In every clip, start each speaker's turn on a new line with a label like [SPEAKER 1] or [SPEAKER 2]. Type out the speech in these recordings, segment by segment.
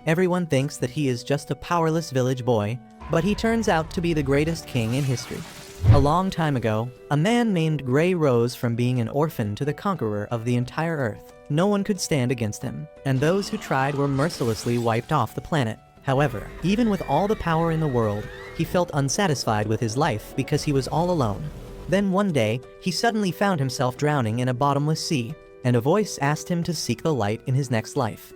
[SPEAKER 1] Everyone thinks that he is just a powerless village boy, but he turns out to be the greatest king in history. A long time ago, a man named Gray rose from being an orphan to the conqueror of the entire earth. No one could stand against him, and those who tried were mercilessly wiped off the planet. However, even with all the power in the world, he felt unsatisfied with his life because he was all alone. Then one day, he suddenly found himself drowning in a bottomless sea, and a voice asked him to seek the light in his next life.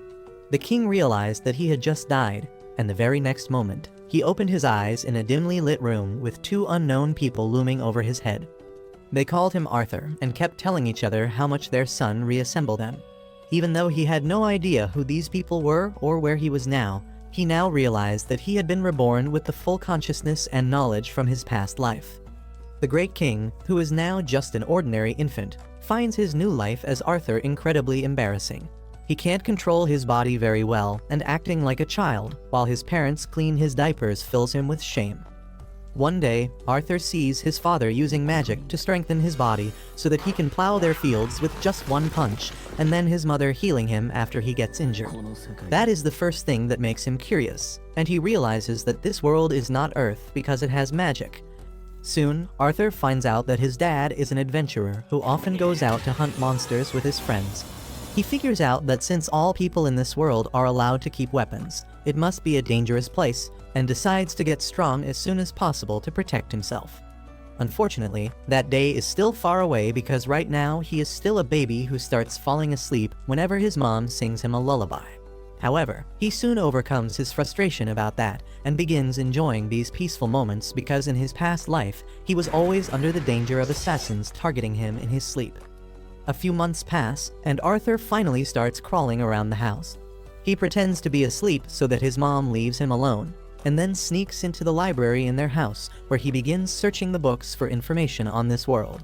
[SPEAKER 1] The king realized that he had just died, and the very next moment, he opened his eyes in a dimly lit room with two unknown people looming over his head. They called him Arthur and kept telling each other how much their son reassembled them. Even though he had no idea who these people were or where he was now, he now realized that he had been reborn with the full consciousness and knowledge from his past life. The great king, who is now just an ordinary infant, finds his new life as Arthur incredibly embarrassing. He can't control his body very well, and acting like a child, while his parents clean his diapers, fills him with shame. One day, Arthur sees his father using magic to strengthen his body so that he can plow their fields with just one punch, and then his mother healing him after he gets injured. That is the first thing that makes him curious, and he realizes that this world is not Earth because it has magic. Soon, Arthur finds out that his dad is an adventurer who often goes out to hunt monsters with his friends. He figures out that since all people in this world are allowed to keep weapons, it must be a dangerous place, and decides to get strong as soon as possible to protect himself. Unfortunately, that day is still far away because right now he is still a baby who starts falling asleep whenever his mom sings him a lullaby. However, he soon overcomes his frustration about that and begins enjoying these peaceful moments because in his past life, he was always under the danger of assassins targeting him in his sleep. A few months pass, and Arthur finally starts crawling around the house. He pretends to be asleep so that his mom leaves him alone, and then sneaks into the library in their house, where he begins searching the books for information on this world.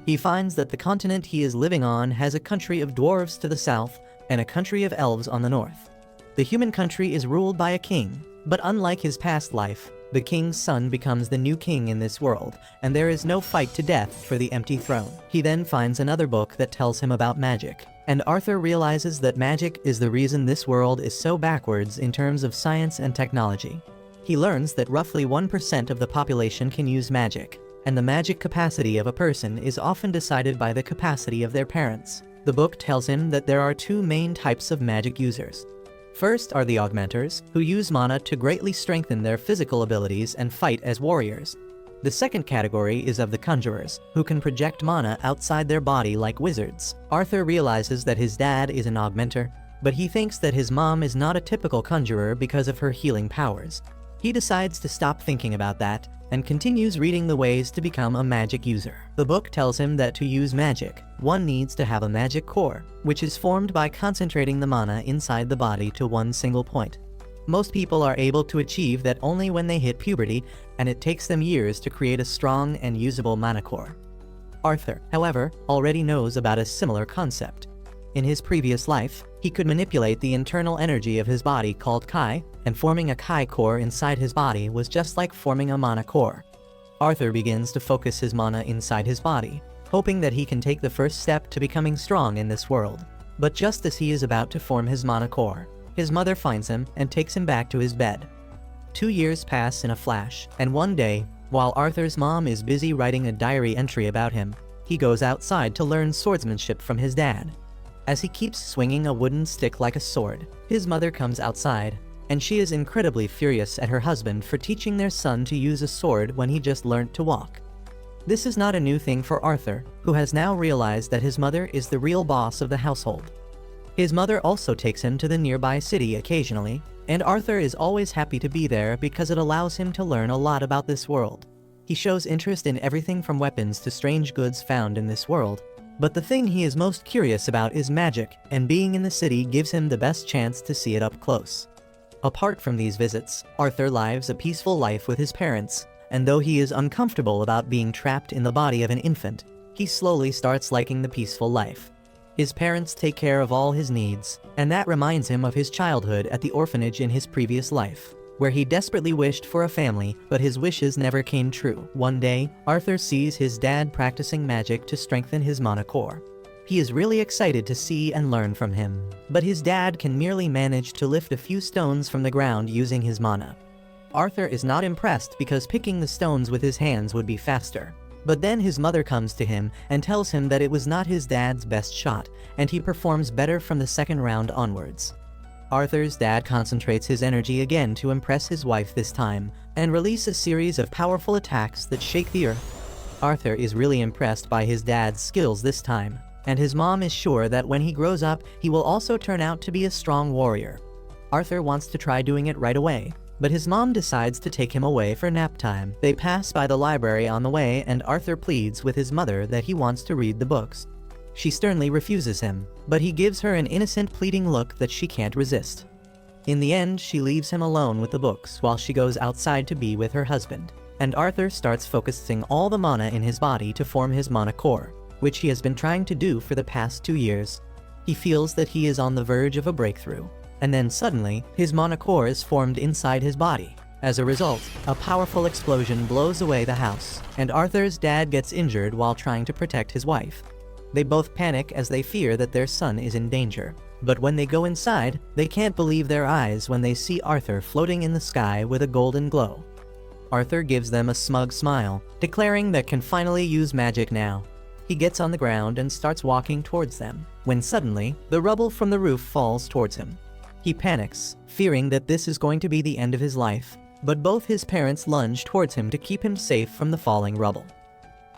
[SPEAKER 1] He finds that the continent he is living on has a country of dwarves to the south and a country of elves on the north. The human country is ruled by a king, but unlike his past life, the king's son becomes the new king in this world, and there is no fight to death for the empty throne. He then finds another book that tells him about magic, and Arthur realizes that magic is the reason this world is so backwards in terms of science and technology. He learns that roughly 1% of the population can use magic, and the magic capacity of a person is often decided by the capacity of their parents. The book tells him that there are two main types of magic users. First are the augmenters, who use mana to greatly strengthen their physical abilities and fight as warriors. The second category is of the conjurers, who can project mana outside their body like wizards. Arthur realizes that his dad is an augmenter, but he thinks that his mom is not a typical conjurer because of her healing powers. He decides to stop thinking about that, and continues reading the ways to become a magic user. The book tells him that to use magic, one needs to have a magic core, which is formed by concentrating the mana inside the body to one single point. Most people are able to achieve that only when they hit puberty, and it takes them years to create a strong and usable mana core. Arthur, however, already knows about a similar concept. In his previous life, he could manipulate the internal energy of his body called Kai, and forming a Kai core inside his body was just like forming a mana core. Arthur begins to focus his mana inside his body, hoping that he can take the first step to becoming strong in this world. But just as he is about to form his mana core, his mother finds him and takes him back to his bed. 2 years pass in a flash, and one day, while Arthur's mom is busy writing a diary entry about him, he goes outside to learn swordsmanship from his dad. As he keeps swinging a wooden stick like a sword, his mother comes outside, and she is incredibly furious at her husband for teaching their son to use a sword when he just learned to walk. This is not a new thing for Arthur, who has now realized that his mother is the real boss of the household. His mother also takes him to the nearby city occasionally, and Arthur is always happy to be there because it allows him to learn a lot about this world. He shows interest in everything from weapons to strange goods found in this world, but the thing he is most curious about is magic, and being in the city gives him the best chance to see it up close. Apart from these visits, Arthur lives a peaceful life with his parents, and though he is uncomfortable about being trapped in the body of an infant, he slowly starts liking the peaceful life. His parents take care of all his needs, and that reminds him of his childhood at the orphanage in his previous life, where he desperately wished for a family, but his wishes never came true. One day, Arthur sees his dad practicing magic to strengthen his mana core. He is really excited to see and learn from him, but his dad can merely manage to lift a few stones from the ground using his mana. Arthur is not impressed because picking the stones with his hands would be faster. But then his mother comes to him and tells him that it was not his dad's best shot, and he performs better from the second round onwards. Arthur's dad concentrates his energy again to impress his wife this time, and release a series of powerful attacks that shake the earth. Arthur is really impressed by his dad's skills this time, and his mom is sure that when he grows up, he will also turn out to be a strong warrior. Arthur wants to try doing it right away, but his mom decides to take him away for nap time. They pass by the library on the way, and Arthur pleads with his mother that he wants to read the books. She sternly refuses him, but he gives her an innocent pleading look that she can't resist. In the end, she leaves him alone with the books while she goes outside to be with her husband, and Arthur starts focusing all the mana in his body to form his mana core, which he has been trying to do for the past 2 years. He feels that he is on the verge of a breakthrough. And then suddenly, his mana core is formed inside his body. As a result, a powerful explosion blows away the house, and Arthur's dad gets injured while trying to protect his wife. They both panic as they fear that their son is in danger. But when they go inside, they can't believe their eyes when they see Arthur floating in the sky with a golden glow. Arthur gives them a smug smile, declaring that can finally use magic now. He gets on the ground and starts walking towards them, when suddenly, the rubble from the roof falls towards him. He panics, fearing that this is going to be the end of his life, but both his parents lunge towards him to keep him safe from the falling rubble.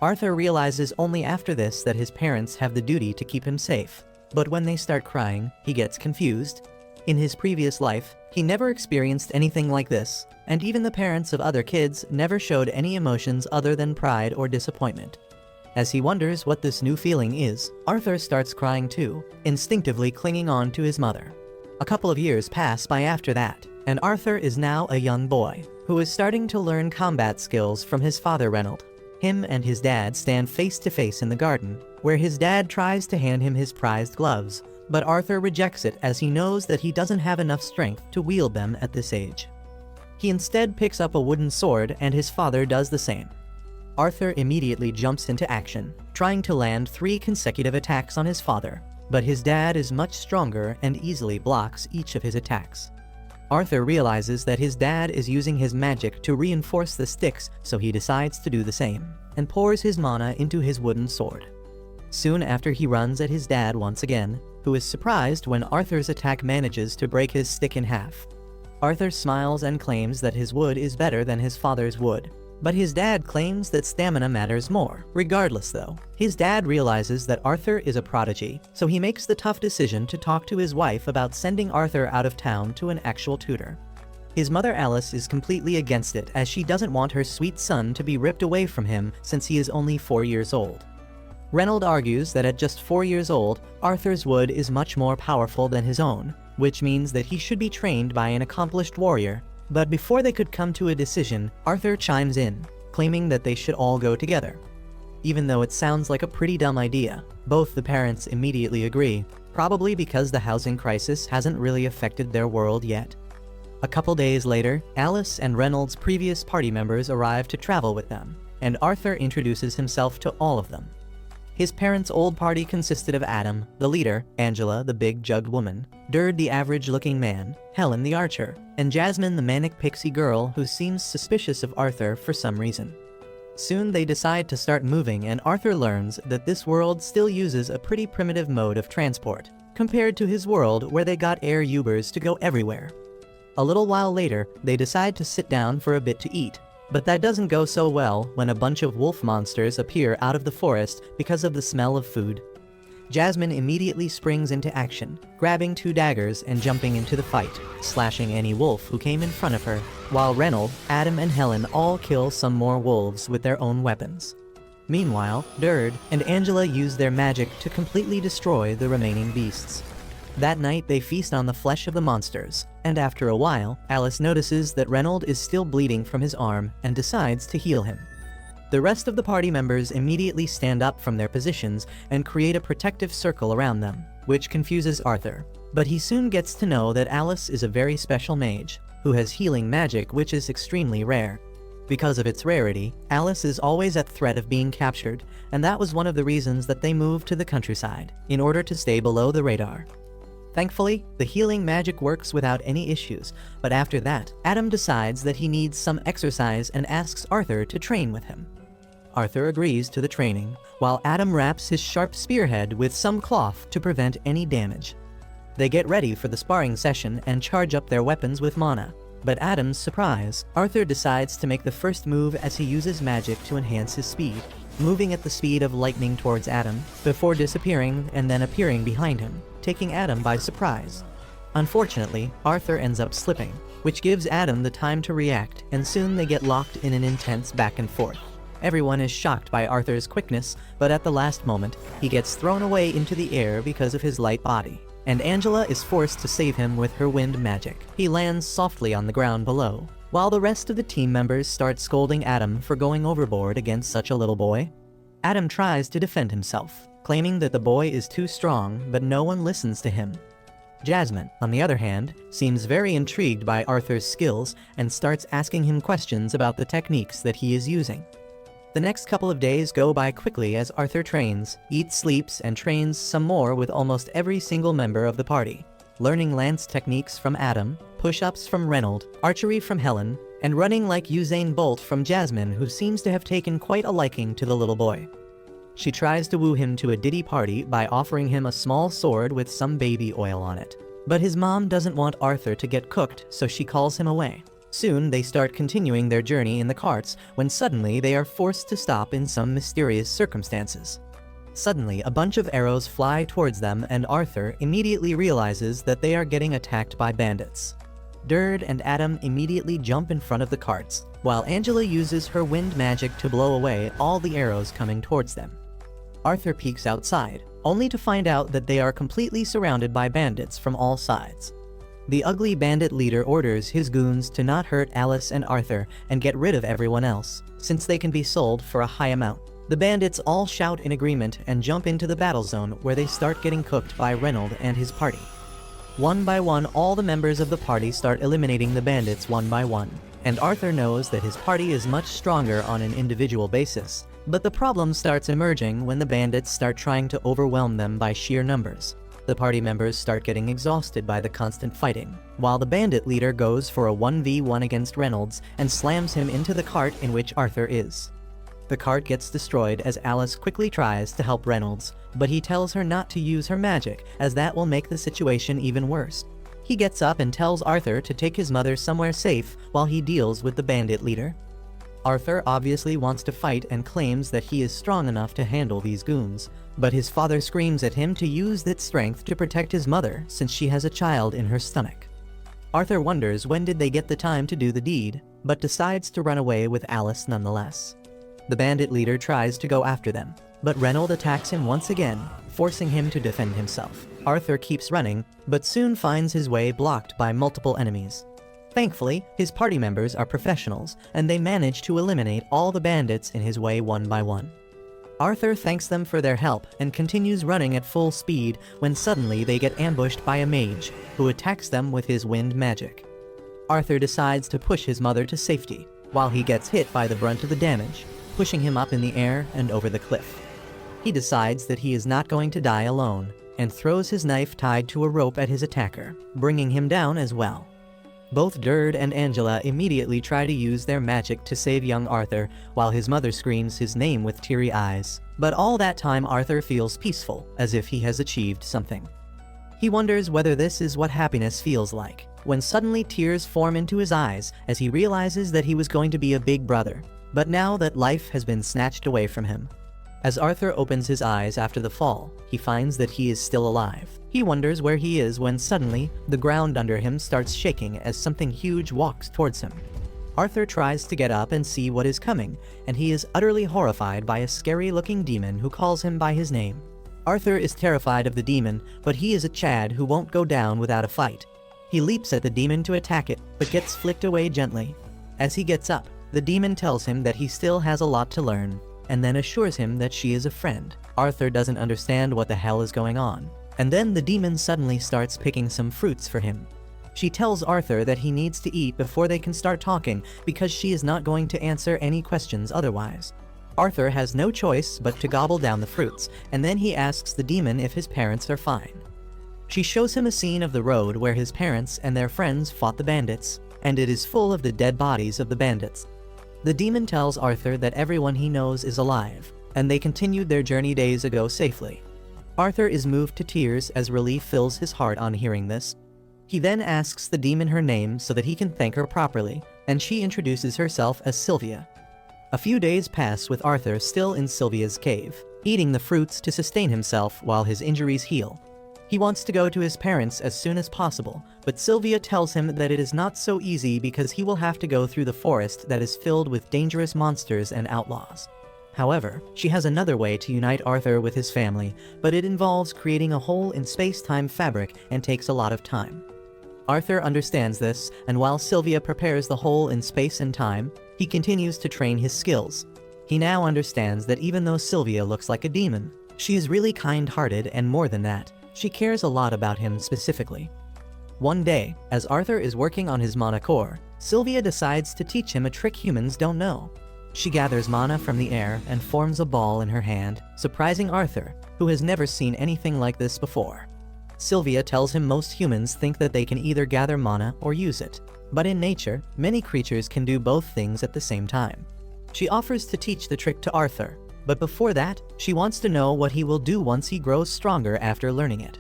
[SPEAKER 1] Arthur realizes only after this that his parents have the duty to keep him safe, but when they start crying, he gets confused. In his previous life, he never experienced anything like this, and even the parents of other kids never showed any emotions other than pride or disappointment. As he wonders what this new feeling is, Arthur starts crying too, instinctively clinging on to his mother. A couple of years pass by after that, and Arthur is now a young boy, who is starting to learn combat skills from his father Reynold. Him and his dad stand face to face in the garden, where his dad tries to hand him his prized gloves, but Arthur rejects it as he knows that he doesn't have enough strength to wield them at this age. He instead picks up a wooden sword, and his father does the same. Arthur immediately jumps into action, trying to land 3 consecutive attacks on his father, but his dad is much stronger and easily blocks each of his attacks. Arthur realizes that his dad is using his magic to reinforce the sticks, so he decides to do the same, and pours his mana into his wooden sword. Soon after, he runs at his dad once again, who is surprised when Arthur's attack manages to break his stick in half. Arthur smiles and claims that his wood is better than his father's wood, but his dad claims that stamina matters more. Regardless though, his dad realizes that Arthur is a prodigy, so he makes the tough decision to talk to his wife about sending Arthur out of town to an actual tutor. His mother Alice is completely against it, as she doesn't want her sweet son to be ripped away from him since he is only 4 years old. Reynold argues that at just 4 years old, Arthur's wood is much more powerful than his own, which means that he should be trained by an accomplished warrior. But before they could come to a decision, Arthur chimes in, claiming that they should all go together. Even though it sounds like a pretty dumb idea, both the parents immediately agree, probably because the housing crisis hasn't really affected their world yet. A couple days later, Alice and Reynold's previous party members arrive to travel with them, and Arthur introduces himself to all of them. His parents' old party consisted of Adam, the leader, Angela, the big jugged woman, Derd, the average-looking man, Helen, the archer, and Jasmine, the manic pixie girl who seems suspicious of Arthur for some reason. Soon they decide to start moving, and Arthur learns that this world still uses a pretty primitive mode of transport, compared to his world where they got air Ubers to go everywhere. A little while later, they decide to sit down for a bit to eat. But that doesn't go so well when a bunch of wolf monsters appear out of the forest because of the smell of food. Jasmine immediately springs into action, grabbing 2 daggers and jumping into the fight, slashing any wolf who came in front of her, while Reynold, Adam, and Helen all kill some more wolves with their own weapons. Meanwhile, Derd and Angela use their magic to completely destroy the remaining beasts. That night, they feast on the flesh of the monsters, and after a while, Alice notices that Reynold is still bleeding from his arm and decides to heal him. The rest of the party members immediately stand up from their positions and create a protective circle around them, which confuses Arthur. But he soon gets to know that Alice is a very special mage, who has healing magic which is extremely rare. Because of its rarity, Alice is always at threat of being captured, and that was one of the reasons that they moved to the countryside, in order to stay below the radar. Thankfully, the healing magic works without any issues, but after that, Adam decides that he needs some exercise and asks Arthur to train with him. Arthur agrees to the training, while Adam wraps his sharp spearhead with some cloth to prevent any damage. They get ready for the sparring session and charge up their weapons with mana. But Adam's surprise, Arthur decides to make the first move as he uses magic to enhance his speed, moving at the speed of lightning towards Adam, before disappearing and then appearing behind him, taking Adam by surprise. Unfortunately, Arthur ends up slipping, which gives Adam the time to react, and soon they get locked in an intense back and forth. Everyone is shocked by Arthur's quickness, but at the last moment, he gets thrown away into the air because of his light body, and Angela is forced to save him with her wind magic. He lands softly on the ground below, while the rest of the team members start scolding Adam for going overboard against such a little boy. Adam tries to defend himself, claiming that the boy is too strong, but no one listens to him. Jasmine, on the other hand, seems very intrigued by Arthur's skills and starts asking him questions about the techniques that he is using. The next couple of days go by quickly as Arthur trains, eats, sleeps, and trains some more with almost every single member of the party, learning lance techniques from Adam, push-ups from Reynold, archery from Helen, and running like Usain Bolt from Jasmine, who seems to have taken quite a liking to the little boy. She tries to woo him to a ditty party by offering him a small sword with some baby oil on it. But his mom doesn't want Arthur to get cooked, so she calls him away. Soon, they start continuing their journey in the carts, when suddenly they are forced to stop in some mysterious circumstances. Suddenly, a bunch of arrows fly towards them, and Arthur immediately realizes that they are getting attacked by bandits. Derd and Adam immediately jump in front of the carts, while Angela uses her wind magic to blow away all the arrows coming towards them. Arthur peeks outside, only to find out that they are completely surrounded by bandits from all sides. The ugly bandit leader orders his goons to not hurt Alice and Arthur and get rid of everyone else, since they can be sold for a high amount. The bandits all shout in agreement and jump into the battle zone, where they start getting cooked by Reynold and his party. One by one, all the members of the party start eliminating the bandits one by one, and Arthur knows that his party is much stronger on an individual basis, but the problem starts emerging when the bandits start trying to overwhelm them by sheer numbers. The party members start getting exhausted by the constant fighting, while the bandit leader goes for a 1v1 against Reynolds and slams him into the cart in which Arthur is. The cart gets destroyed as Alice quickly tries to help Reynolds, but he tells her not to use her magic, as that will make the situation even worse. He gets up and tells Arthur to take his mother somewhere safe while he deals with the bandit leader. Arthur obviously wants to fight and claims that he is strong enough to handle these goons, but his father screams at him to use that strength to protect his mother since she has a child in her stomach. Arthur wonders when did they get the time to do the deed, but decides to run away with Alice nonetheless. The bandit leader tries to go after them, but Reynold attacks him once again, forcing him to defend himself. Arthur keeps running, but soon finds his way blocked by multiple enemies. Thankfully, his party members are professionals, and they manage to eliminate all the bandits in his way one by one. Arthur thanks them for their help and continues running at full speed when suddenly they get ambushed by a mage, who attacks them with his wind magic. Arthur decides to push his mother to safety, while he gets hit by the brunt of the damage, pushing him up in the air and over the cliff. He decides that he is not going to die alone, and throws his knife tied to a rope at his attacker, bringing him down as well. Both Derd and Angela immediately try to use their magic to save young Arthur, while his mother screams his name with teary eyes. But all that time Arthur feels peaceful, as if he has achieved something. He wonders whether this is what happiness feels like, when suddenly tears form into his eyes as he realizes that he was going to be a big brother, but now that life has been snatched away from him. As Arthur opens his eyes after the fall, he finds that he is still alive. He wonders where he is when suddenly, the ground under him starts shaking as something huge walks towards him. Arthur tries to get up and see what is coming, and he is utterly horrified by a scary-looking demon who calls him by his name. Arthur is terrified of the demon, but he is a Chad who won't go down without a fight. He leaps at the demon to attack it, but gets flicked away gently. As he gets up, the demon tells him that he still has a lot to learn, and then assures him that she is a friend. Arthur doesn't understand what the hell is going on, and then the demon suddenly starts picking some fruits for him. She tells Arthur that he needs to eat before they can start talking because she is not going to answer any questions otherwise. Arthur has no choice but to gobble down the fruits, and then he asks the demon if his parents are fine. She shows him a scene of the road where his parents and their friends fought the bandits, and it is full of the dead bodies of the bandits. The demon tells Arthur that everyone he knows is alive, and they continued their journey days ago safely. Arthur is moved to tears as relief fills his heart on hearing this. He then asks the demon her name so that he can thank her properly, and she introduces herself as Sylvia. A few days pass with Arthur still in Sylvia's cave, eating the fruits to sustain himself while his injuries heal. He wants to go to his parents as soon as possible, but Sylvia tells him that it is not so easy because he will have to go through the forest that is filled with dangerous monsters and outlaws. However, she has another way to unite Arthur with his family, but it involves creating a hole in space-time fabric and takes a lot of time. Arthur understands this, and while Sylvia prepares the hole in space and time, he continues to train his skills. He now understands that even though Sylvia looks like a demon, she is really kind-hearted, and more than that, she cares a lot about him specifically. One day, as Arthur is working on his mana core, Sylvia decides to teach him a trick humans don't know. She gathers mana from the air and forms a ball in her hand, surprising Arthur, who has never seen anything like this before. Sylvia tells him most humans think that they can either gather mana or use it, but in nature, many creatures can do both things at the same time. She offers to teach the trick to Arthur, but before that, she wants to know what he will do once he grows stronger after learning it.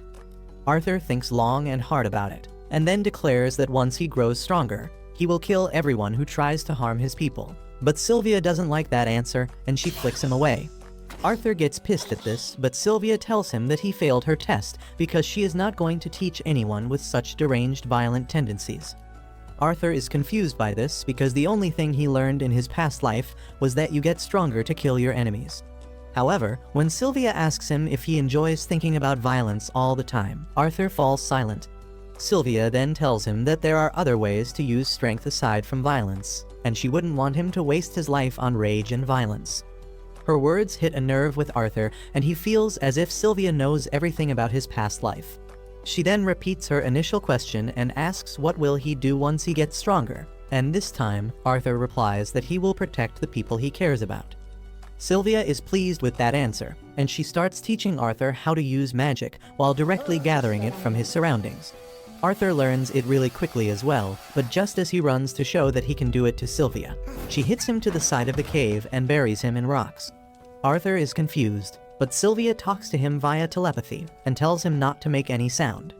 [SPEAKER 1] Arthur thinks long and hard about it, and then declares that once he grows stronger, he will kill everyone who tries to harm his people. But Sylvia doesn't like that answer, and she flicks him away. Arthur gets pissed at this, but Sylvia tells him that he failed her test because she is not going to teach anyone with such deranged violent tendencies. Arthur is confused by this because the only thing he learned in his past life was that you get stronger to kill your enemies. However, when Sylvia asks him if he enjoys thinking about violence all the time, Arthur falls silent. Sylvia then tells him that there are other ways to use strength aside from violence, and she wouldn't want him to waste his life on rage and violence. Her words hit a nerve with Arthur, and he feels as if Sylvia knows everything about his past life. She then repeats her initial question and asks what will he do once he gets stronger, and this time, Arthur replies that he will protect the people he cares about. Sylvia is pleased with that answer, and she starts teaching Arthur how to use magic while directly gathering it from his surroundings. Arthur learns it really quickly as well, but just as he runs to show that he can do it to Sylvia, she hits him to the side of the cave and buries him in rocks. Arthur is confused, but Sylvia talks to him via telepathy and tells him not to make any sound.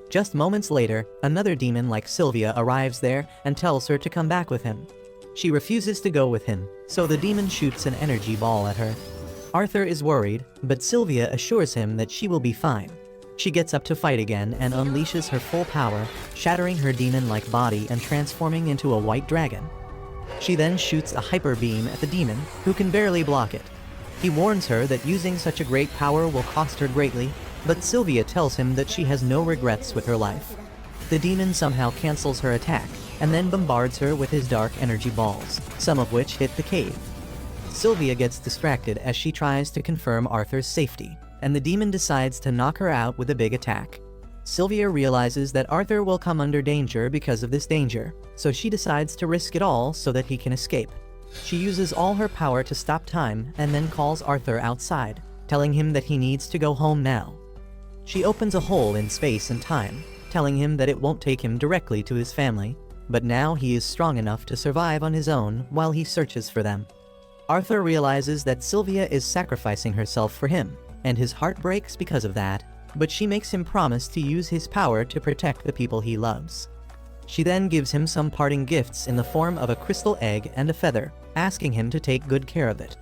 [SPEAKER 1] Just moments later, another demon like Sylvia arrives there and tells her to come back with him. She refuses to go with him, so the demon shoots an energy ball at her. Arthur is worried, but Sylvia assures him that she will be fine. She gets up to fight again and unleashes her full power, shattering her demon-like body and transforming into a white dragon. She then shoots a hyper beam at the demon, who can barely block it. He warns her that using such a great power will cost her greatly, but Sylvia tells him that she has no regrets with her life. The demon somehow cancels her attack, and then bombards her with his dark energy balls, some of which hit the cave. Sylvia gets distracted as she tries to confirm Arthur's safety, and the demon decides to knock her out with a big attack. Sylvia realizes that Arthur will come under danger because of this danger, so she decides to risk it all so that he can escape. She uses all her power to stop time and then calls Arthur outside, telling him that he needs to go home now. She opens a hole in space and time, telling him that it won't take him directly to his family, but now he is strong enough to survive on his own while he searches for them. Arthur realizes that Sylvia is sacrificing herself for him, and his heart breaks because of that, but she makes him promise to use his power to protect the people he loves. She then gives him some parting gifts in the form of a crystal egg and a feather, asking him to take good care of it.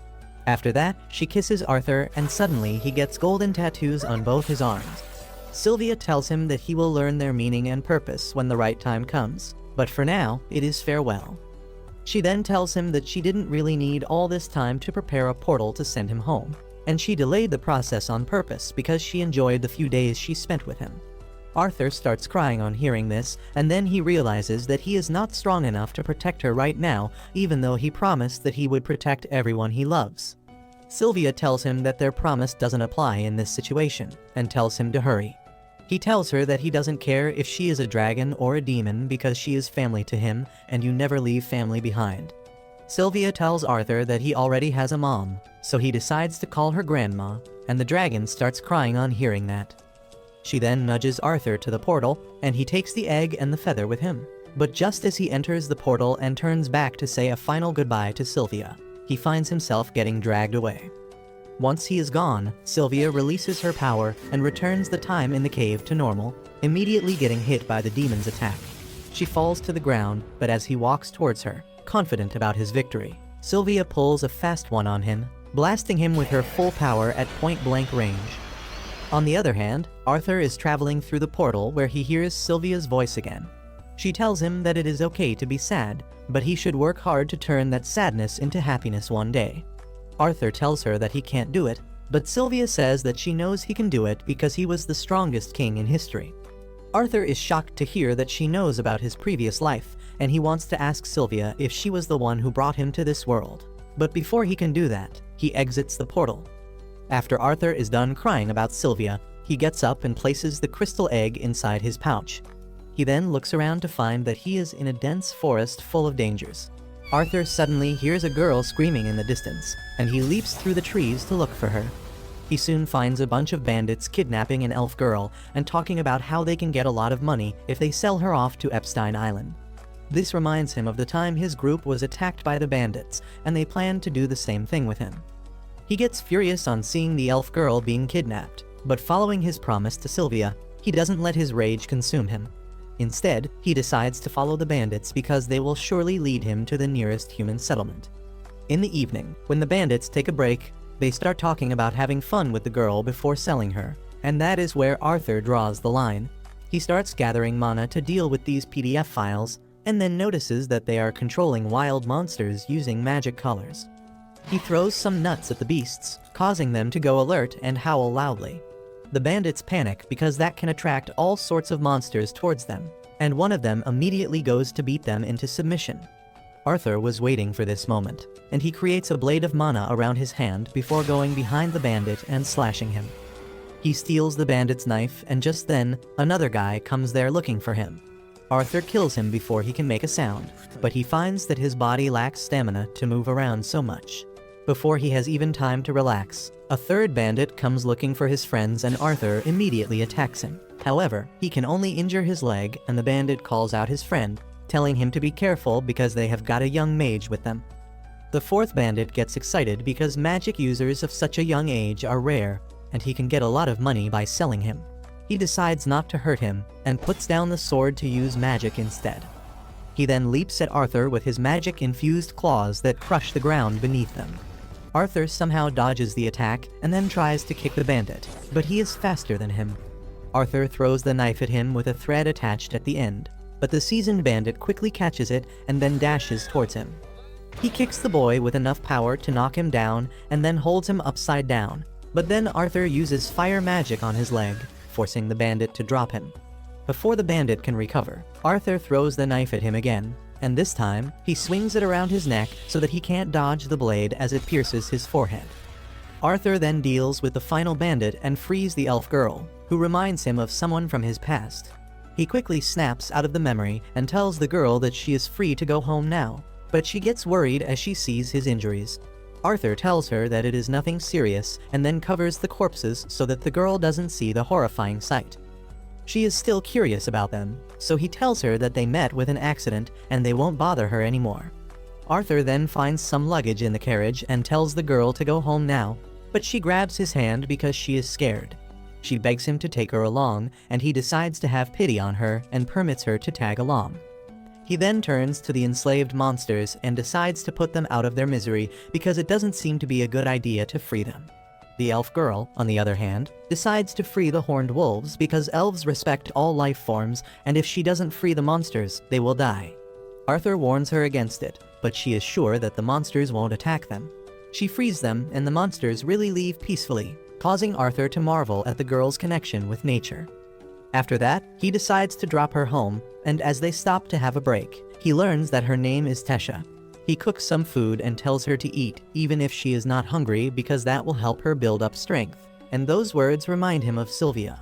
[SPEAKER 1] After that, she kisses Arthur, and suddenly he gets golden tattoos on both his arms. Sylvia tells him that he will learn their meaning and purpose when the right time comes, but for now, it is farewell. She then tells him that she didn't really need all this time to prepare a portal to send him home, and she delayed the process on purpose because she enjoyed the few days she spent with him. Arthur starts crying on hearing this, and then he realizes that he is not strong enough to protect her right now, even though he promised that he would protect everyone he loves. Sylvia tells him that their promise doesn't apply in this situation, and tells him to hurry. He tells her that he doesn't care if she is a dragon or a demon because she is family to him, and you never leave family behind. Sylvia tells Arthur that he already has a mom, so he decides to call her grandma, and the dragon starts crying on hearing that. She then nudges Arthur to the portal, and he takes the egg and the feather with him. But just as he enters the portal and turns back to say a final goodbye to Sylvia, he finds himself getting dragged away. Once he is gone, Sylvia releases her power and returns the time in the cave to normal, immediately getting hit by the demon's attack. She falls to the ground, but as he walks towards her, confident about his victory, Sylvia pulls a fast one on him, blasting him with her full power at point-blank range. On the other hand, Arthur is traveling through the portal where he hears Sylvia's voice again. She tells him that it is okay to be sad, but he should work hard to turn that sadness into happiness one day. Arthur tells her that he can't do it, but Sylvia says that she knows he can do it because he was the strongest king in history. Arthur is shocked to hear that she knows about his previous life, and he wants to ask Sylvia if she was the one who brought him to this world. But before he can do that, he exits the portal. After Arthur is done crying about Sylvia, he gets up and places the crystal egg inside his pouch. He then looks around to find that he is in a dense forest full of dangers. Arthur suddenly hears a girl screaming in the distance, and he leaps through the trees to look for her. He soon finds a bunch of bandits kidnapping an elf girl and talking about how they can get a lot of money if they sell her off to Epstein Island. This reminds him of the time his group was attacked by the bandits, and they plan to do the same thing with him. He gets furious on seeing the elf girl being kidnapped, but following his promise to Sylvia, he doesn't let his rage consume him. Instead, he decides to follow the bandits because they will surely lead him to the nearest human settlement. In the evening, when the bandits take a break, they start talking about having fun with the girl before selling her, and that is where Arthur draws the line. He starts gathering mana to deal with these PDF files, and then notices that they are controlling wild monsters using magic colors. He throws some nuts at the beasts, causing them to go alert and howl loudly. The bandits panic because that can attract all sorts of monsters towards them, and one of them immediately goes to beat them into submission. Arthur was waiting for this moment, and he creates a blade of mana around his hand before going behind the bandit and slashing him. He steals the bandit's knife, and just then, another guy comes there looking for him. Arthur kills him before he can make a sound, but he finds that his body lacks stamina to move around so much. Before he has even time to relax, a third bandit comes looking for his friends and Arthur immediately attacks him. However, he can only injure his leg, and the bandit calls out his friend, telling him to be careful because they have got a young mage with them. The fourth bandit gets excited because magic users of such a young age are rare, and he can get a lot of money by selling him. He decides not to hurt him, and puts down the sword to use magic instead. He then leaps at Arthur with his magic-infused claws that crush the ground beneath them. Arthur somehow dodges the attack and then tries to kick the bandit, but he is faster than him. Arthur throws the knife at him with a thread attached at the end, but the seasoned bandit quickly catches it and then dashes towards him. He kicks the boy with enough power to knock him down and then holds him upside down, but then Arthur uses fire magic on his leg, forcing the bandit to drop him. Before the bandit can recover, Arthur throws the knife at him again, and this time, he swings it around his neck so that he can't dodge the blade as it pierces his forehead. Arthur then deals with the final bandit and frees the elf girl, who reminds him of someone from his past. He quickly snaps out of the memory and tells the girl that she is free to go home now, but she gets worried as she sees his injuries. Arthur tells her that it is nothing serious and then covers the corpses so that the girl doesn't see the horrifying sight. She is still curious about them, so he tells her that they met with an accident and they won't bother her anymore. Arthur then finds some luggage in the carriage and tells the girl to go home now, but she grabs his hand because she is scared. She begs him to take her along, and he decides to have pity on her and permits her to tag along. He then turns to the enslaved monsters and decides to put them out of their misery because it doesn't seem to be a good idea to free them. The elf girl, on the other hand, decides to free the horned wolves because elves respect all life forms, and if she doesn't free the monsters, they will die. Arthur warns her against it, but she is sure that the monsters won't attack them. She frees them, and the monsters really leave peacefully, causing Arthur to marvel at the girl's connection with nature. After that, he decides to drop her home, and as they stop to have a break, he learns that her name is Tesha. He cooks some food and tells her to eat, even if she is not hungry, because that will help her build up strength, and those words remind him of Sylvia.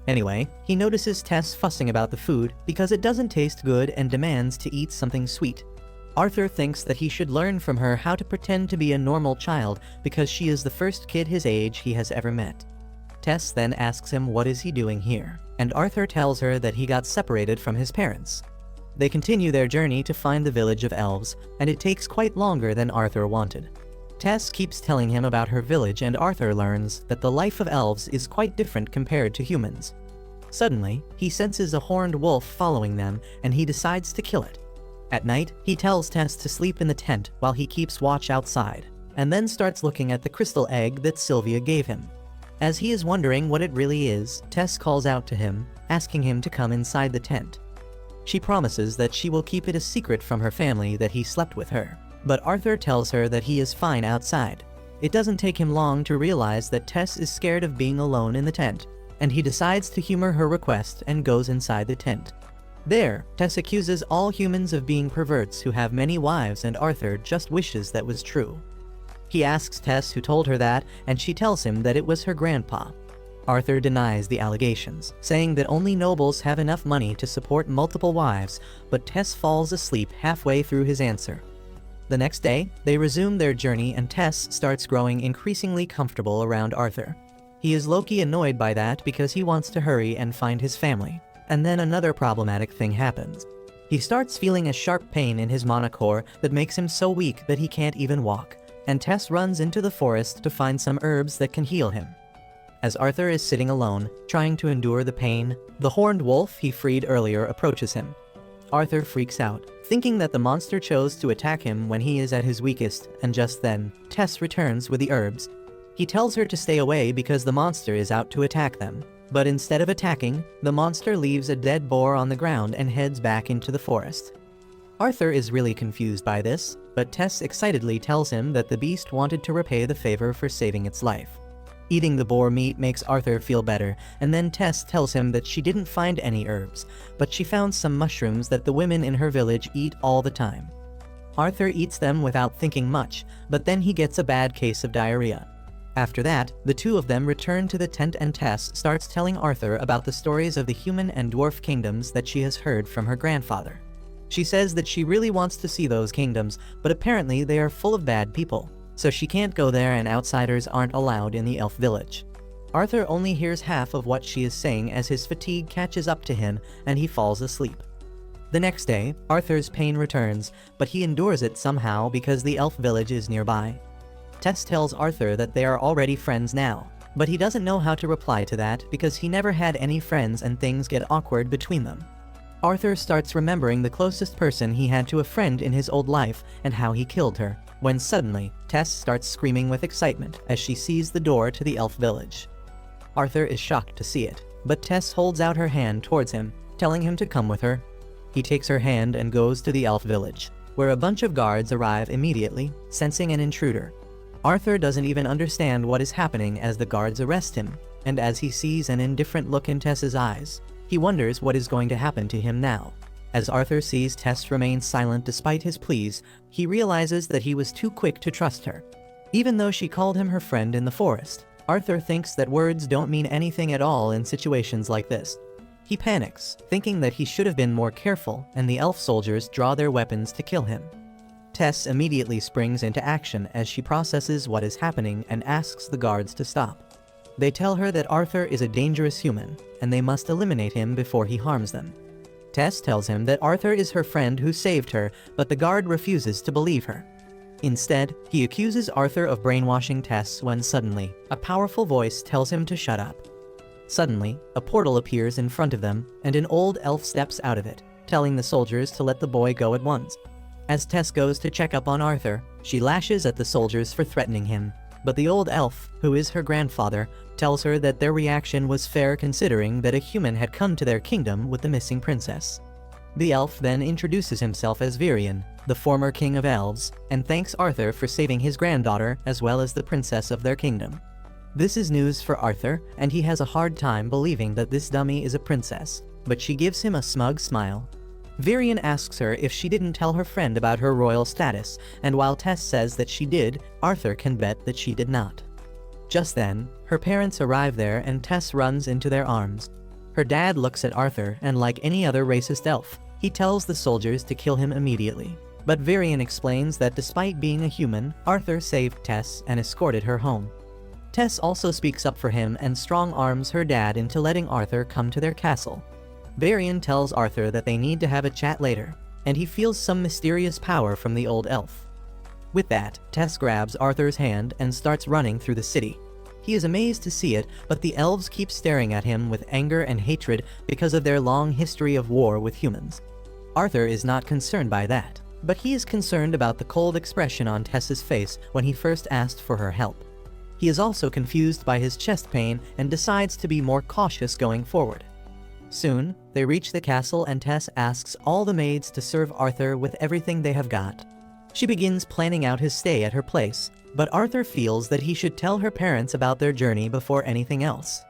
[SPEAKER 1] Anyway, he notices Tess fussing about the food because it doesn't taste good and demands to eat something sweet. Arthur thinks that he should learn from her how to pretend to be a normal child because she is the first kid his age he has ever met. Tess then asks him what is he doing here, and Arthur tells her that he got separated from his parents. They continue their journey to find the village of elves, and it takes quite longer than Arthur wanted. Tess keeps telling him about her village, and Arthur learns that the life of elves is quite different compared to humans. Suddenly, he senses a horned wolf following them, and he decides to kill it. At night, he tells Tess to sleep in the tent while he keeps watch outside, and then starts looking at the crystal egg that Sylvia gave him. As he is wondering what it really is, Tess calls out to him, asking him to come inside the tent. She promises that she will keep it a secret from her family that he slept with her, but Arthur tells her that he is fine outside. It doesn't take him long to realize that Tess is scared of being alone in the tent, and he decides to humor her request and goes inside the tent. There, Tess accuses all humans of being perverts who have many wives, and Arthur just wishes that was true. He asks Tess who told her that, and she tells him that it was her grandpa. Arthur denies the allegations, saying that only nobles have enough money to support multiple wives, but Tess falls asleep halfway through his answer. The next day, they resume their journey and Tess starts growing increasingly comfortable around Arthur. He is low-key annoyed by that because he wants to hurry and find his family. And then another problematic thing happens. He starts feeling a sharp pain in his monocore that makes him so weak that he can't even walk, and Tess runs into the forest to find some herbs that can heal him. As Arthur is sitting alone, trying to endure the pain, the horned wolf he freed earlier approaches him. Arthur freaks out, thinking that the monster chose to attack him when he is at his weakest, and just then, Tess returns with the herbs. He tells her to stay away because the monster is out to attack them, but instead of attacking, the monster leaves a dead boar on the ground and heads back into the forest. Arthur is really confused by this, but Tess excitedly tells him that the beast wanted to repay the favor for saving its life. Eating the boar meat makes Arthur feel better, and then Tess tells him that she didn't find any herbs, but she found some mushrooms that the women in her village eat all the time. Arthur eats them without thinking much, but then he gets a bad case of diarrhea. After that, the two of them return to the tent and Tess starts telling Arthur about the stories of the human and dwarf kingdoms that she has heard from her grandfather. She says that she really wants to see those kingdoms, but apparently they are full of bad people, so she can't go there and outsiders aren't allowed in the elf village. Arthur only hears half of what she is saying as his fatigue catches up to him and he falls asleep. The next day, Arthur's pain returns, but he endures it somehow because the elf village is nearby. Tess tells Arthur that they are already friends now, but he doesn't know how to reply to that because he never had any friends and things get awkward between them. Arthur starts remembering the closest person he had to a friend in his old life and how he killed her, when suddenly, Tess starts screaming with excitement as she sees the door to the elf village. Arthur is shocked to see it, but Tess holds out her hand towards him, telling him to come with her. He takes her hand and goes to the elf village, where a bunch of guards arrive immediately, sensing an intruder. Arthur doesn't even understand what is happening as the guards arrest him, and as he sees an indifferent look in Tess's eyes, he wonders what is going to happen to him now. As Arthur sees Tess remain silent despite his pleas, he realizes that he was too quick to trust her. Even though she called him her friend in the forest, Arthur thinks that words don't mean anything at all in situations like this. He panics, thinking that he should have been more careful, and the elf soldiers draw their weapons to kill him. Tess immediately springs into action as she processes what is happening and asks the guards to stop. They tell her that Arthur is a dangerous human, and they must eliminate him before he harms them. Tess tells him that Arthur is her friend who saved her, but the guard refuses to believe her. Instead, he accuses Arthur of brainwashing Tess when suddenly, a powerful voice tells him to shut up. Suddenly, a portal appears in front of them, and an old elf steps out of it, telling the soldiers to let the boy go at once. As Tess goes to check up on Arthur, she lashes at the soldiers for threatening him, but the old elf, who is her grandfather, tells her that their reaction was fair considering that a human had come to their kingdom with the missing princess. The elf then introduces himself as Virion, the former king of elves, and thanks Arthur for saving his granddaughter as well as the princess of their kingdom. This is news for Arthur, and he has a hard time believing that this dummy is a princess, but she gives him a smug smile. Virion asks her if she didn't tell her friend about her royal status, and while Tess says that she did, Arthur can bet that she did not. Just then, her parents arrive there and Tess runs into their arms. Her dad looks at Arthur and, like any other racist elf, he tells the soldiers to kill him immediately. But Varian explains that despite being a human, Arthur saved Tess and escorted her home. Tess also speaks up for him and strong-arms her dad into letting Arthur come to their castle. Varian tells Arthur that they need to have a chat later, and he feels some mysterious power from the old elf. With that, Tess grabs Arthur's hand and starts running through the city. He is amazed to see it, but the elves keep staring at him with anger and hatred because of their long history of war with humans. Arthur is not concerned by that, but he is concerned about the cold expression on Tess's face when he first asked for her help. He is also confused by his chest pain and decides to be more cautious going forward. Soon, they reach the castle and Tess asks all the maids to serve Arthur with everything they have got. She begins planning out his stay at her place, but Arthur feels that he should tell her parents about their journey before anything else.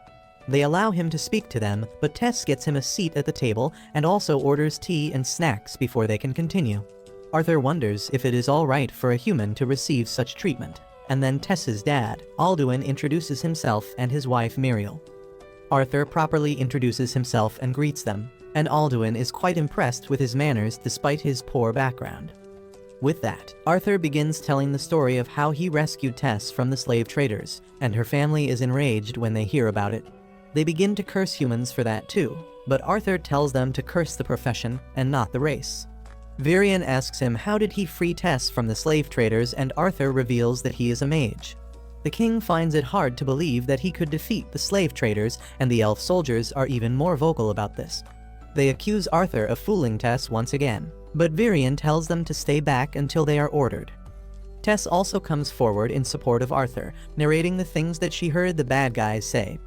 [SPEAKER 1] They allow him to speak to them, but Tess gets him a seat at the table and also orders tea and snacks before they can continue. Arthur wonders if it is all right for a human to receive such treatment. And then Tess's dad, Alduin, introduces himself and his wife Muriel. Arthur properly introduces himself and greets them, and Alduin is quite impressed with his manners despite his poor background. With that, Arthur begins telling the story of how he rescued Tess from the slave traders, and her family is enraged when they hear about it. They begin to curse humans for that too, but Arthur tells them to curse the profession and not the race. Varian asks him how did he free Tess from the slave traders, and Arthur reveals that he is a mage. The king finds it hard to believe that he could defeat the slave traders, and the elf soldiers are even more vocal about this. They accuse Arthur of fooling Tess once again, but Varian tells them to stay back until they are ordered. Tess also comes forward in support of Arthur, narrating the things that she heard the bad guys say.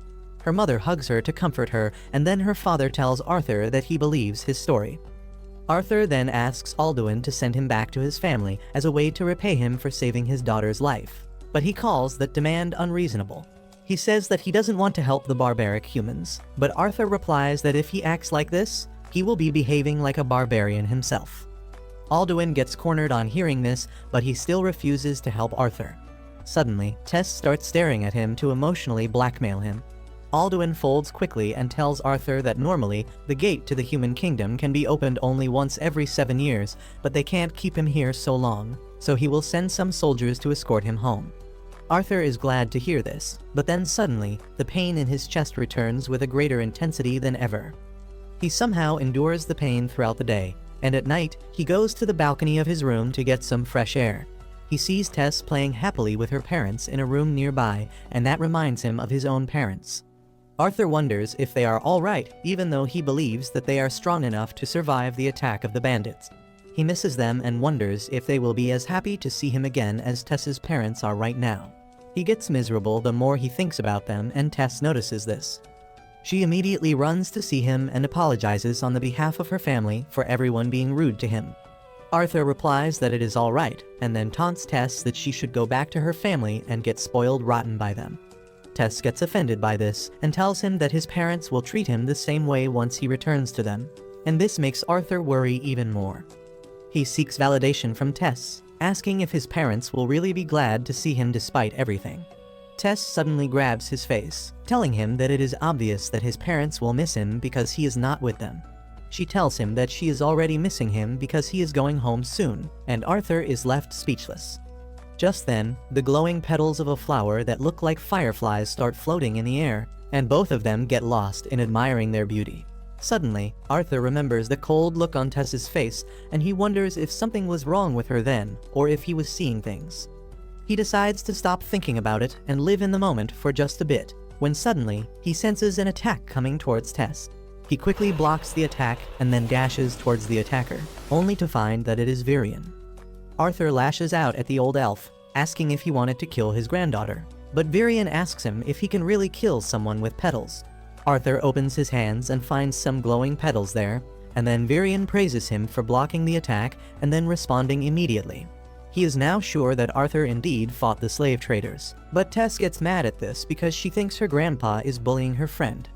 [SPEAKER 1] Her mother hugs her to comfort her, and then her father tells Arthur that he believes his story. Arthur then asks Alduin to send him back to his family as a way to repay him for saving his daughter's life, but he calls that demand unreasonable. He says that he doesn't want to help the barbaric humans, but Arthur replies that if he acts like this, he will be behaving like a barbarian himself. Alduin gets cornered on hearing this, but he still refuses to help Arthur. Suddenly, Tess starts staring at him to emotionally blackmail him. Alduin folds quickly and tells Arthur that normally, the gate to the human kingdom can be opened only once every 7 years, but they can't keep him here so long, so he will send some soldiers to escort him home. Arthur is glad to hear this, but then suddenly, the pain in his chest returns with a greater intensity than ever. He somehow endures the pain throughout the day, and at night, he goes to the balcony of his room to get some fresh air. He sees Tess playing happily with her parents in a room nearby, and that reminds him of his own parents. Arthur wonders if they are all right, even though he believes that they are strong enough to survive the attack of the bandits. He misses them and wonders if they will be as happy to see him again as Tess's parents are right now. He gets miserable the more he thinks about them, and Tess notices this. She immediately runs to see him and apologizes on the behalf of her family for everyone being rude to him. Arthur replies that it is all right, and then taunts Tess that she should go back to her family and get spoiled rotten by them. Tess gets offended by this and tells him that his parents will treat him the same way once he returns to them, and this makes Arthur worry even more. He seeks validation from Tess, asking if his parents will really be glad to see him despite everything. Tess suddenly grabs his face, telling him that it is obvious that his parents will miss him because he is not with them. She tells him that she is already missing him because he is going home soon, and Arthur is left speechless. Just then, the glowing petals of a flower that look like fireflies start floating in the air, and both of them get lost in admiring their beauty. Suddenly, Arthur remembers the cold look on Tess's face, and he wonders if something was wrong with her then, or if he was seeing things. He decides to stop thinking about it and live in the moment for just a bit, when suddenly, he senses an attack coming towards Tess. He quickly blocks the attack and then dashes towards the attacker, only to find that it is Varian. Arthur lashes out at the old elf, asking if he wanted to kill his granddaughter, but Varian asks him if he can really kill someone with petals. Arthur opens his hands and finds some glowing petals there, and then Varian praises him for blocking the attack and then responding immediately. He is now sure that Arthur indeed fought the slave traders, but Tess gets mad at this because she thinks her grandpa is bullying her friend.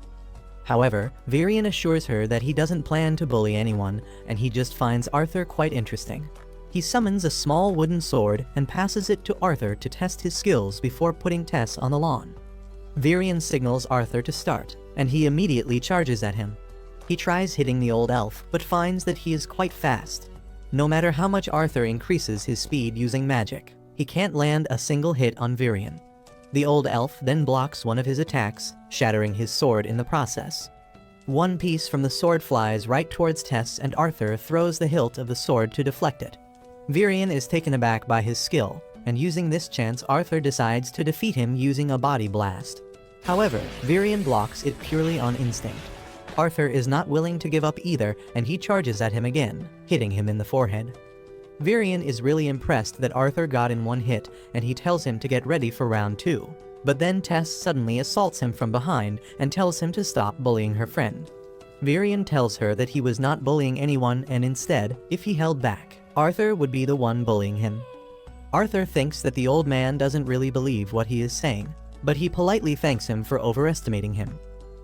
[SPEAKER 1] However, Varian assures her that he doesn't plan to bully anyone, and he just finds Arthur quite interesting. He summons a small wooden sword and passes it to Arthur to test his skills before putting Tess on the lawn. Varian signals Arthur to start, and he immediately charges at him. He tries hitting the old elf, but finds that he is quite fast. No matter how much Arthur increases his speed using magic, he can't land a single hit on Virion. The old elf then blocks one of his attacks, shattering his sword in the process. One piece from the sword flies right towards Tess, and Arthur throws the hilt of the sword to deflect it. Virion is taken aback by his skill, and using this chance Arthur decides to defeat him using a body blast. However, Virion blocks it purely on instinct. Arthur is not willing to give up either, and he charges at him again, hitting him in the forehead. Virion is really impressed that Arthur got in one hit, and he tells him to get ready for round 2. But then Tess suddenly assaults him from behind and tells him to stop bullying her friend. Virion tells her that he was not bullying anyone, and instead, if he held back, Arthur would be the one bullying him. Arthur thinks that the old man doesn't really believe what he is saying, but he politely thanks him for overestimating him.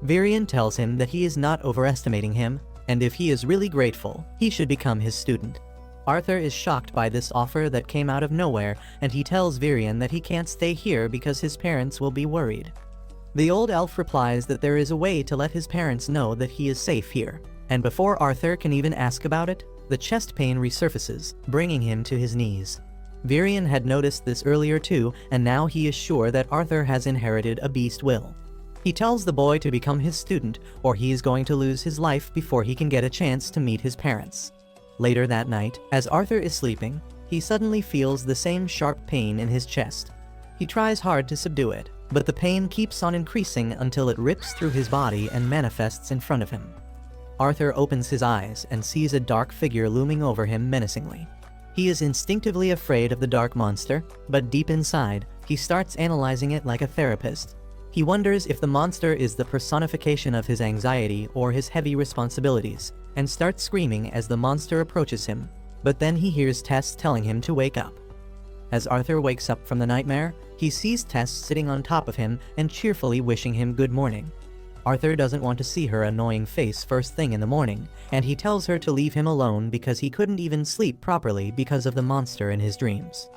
[SPEAKER 1] Virion tells him that he is not overestimating him, and if he is really grateful, he should become his student. Arthur is shocked by this offer that came out of nowhere, and he tells Virion that he can't stay here because his parents will be worried. The old elf replies that there is a way to let his parents know that he is safe here, and before Arthur can even ask about it, the chest pain resurfaces, bringing him to his knees. Virion had noticed this earlier too, and now he is sure that Arthur has inherited a beast will. He tells the boy to become his student, or he is going to lose his life before he can get a chance to meet his parents. Later that night, as Arthur is sleeping, he suddenly feels the same sharp pain in his chest. He tries hard to subdue it, but the pain keeps on increasing until it rips through his body and manifests in front of him. Arthur opens his eyes and sees a dark figure looming over him menacingly. He is instinctively afraid of the dark monster, but deep inside, he starts analyzing it like a therapist. He wonders if the monster is the personification of his anxiety or his heavy responsibilities, and starts screaming as the monster approaches him, but then he hears Tess telling him to wake up. As Arthur wakes up from the nightmare, he sees Tess sitting on top of him and cheerfully wishing him good morning. Arthur doesn't want to see her annoying face first thing in the morning, and he tells her to leave him alone because he couldn't even sleep properly because of the monster in his dreams.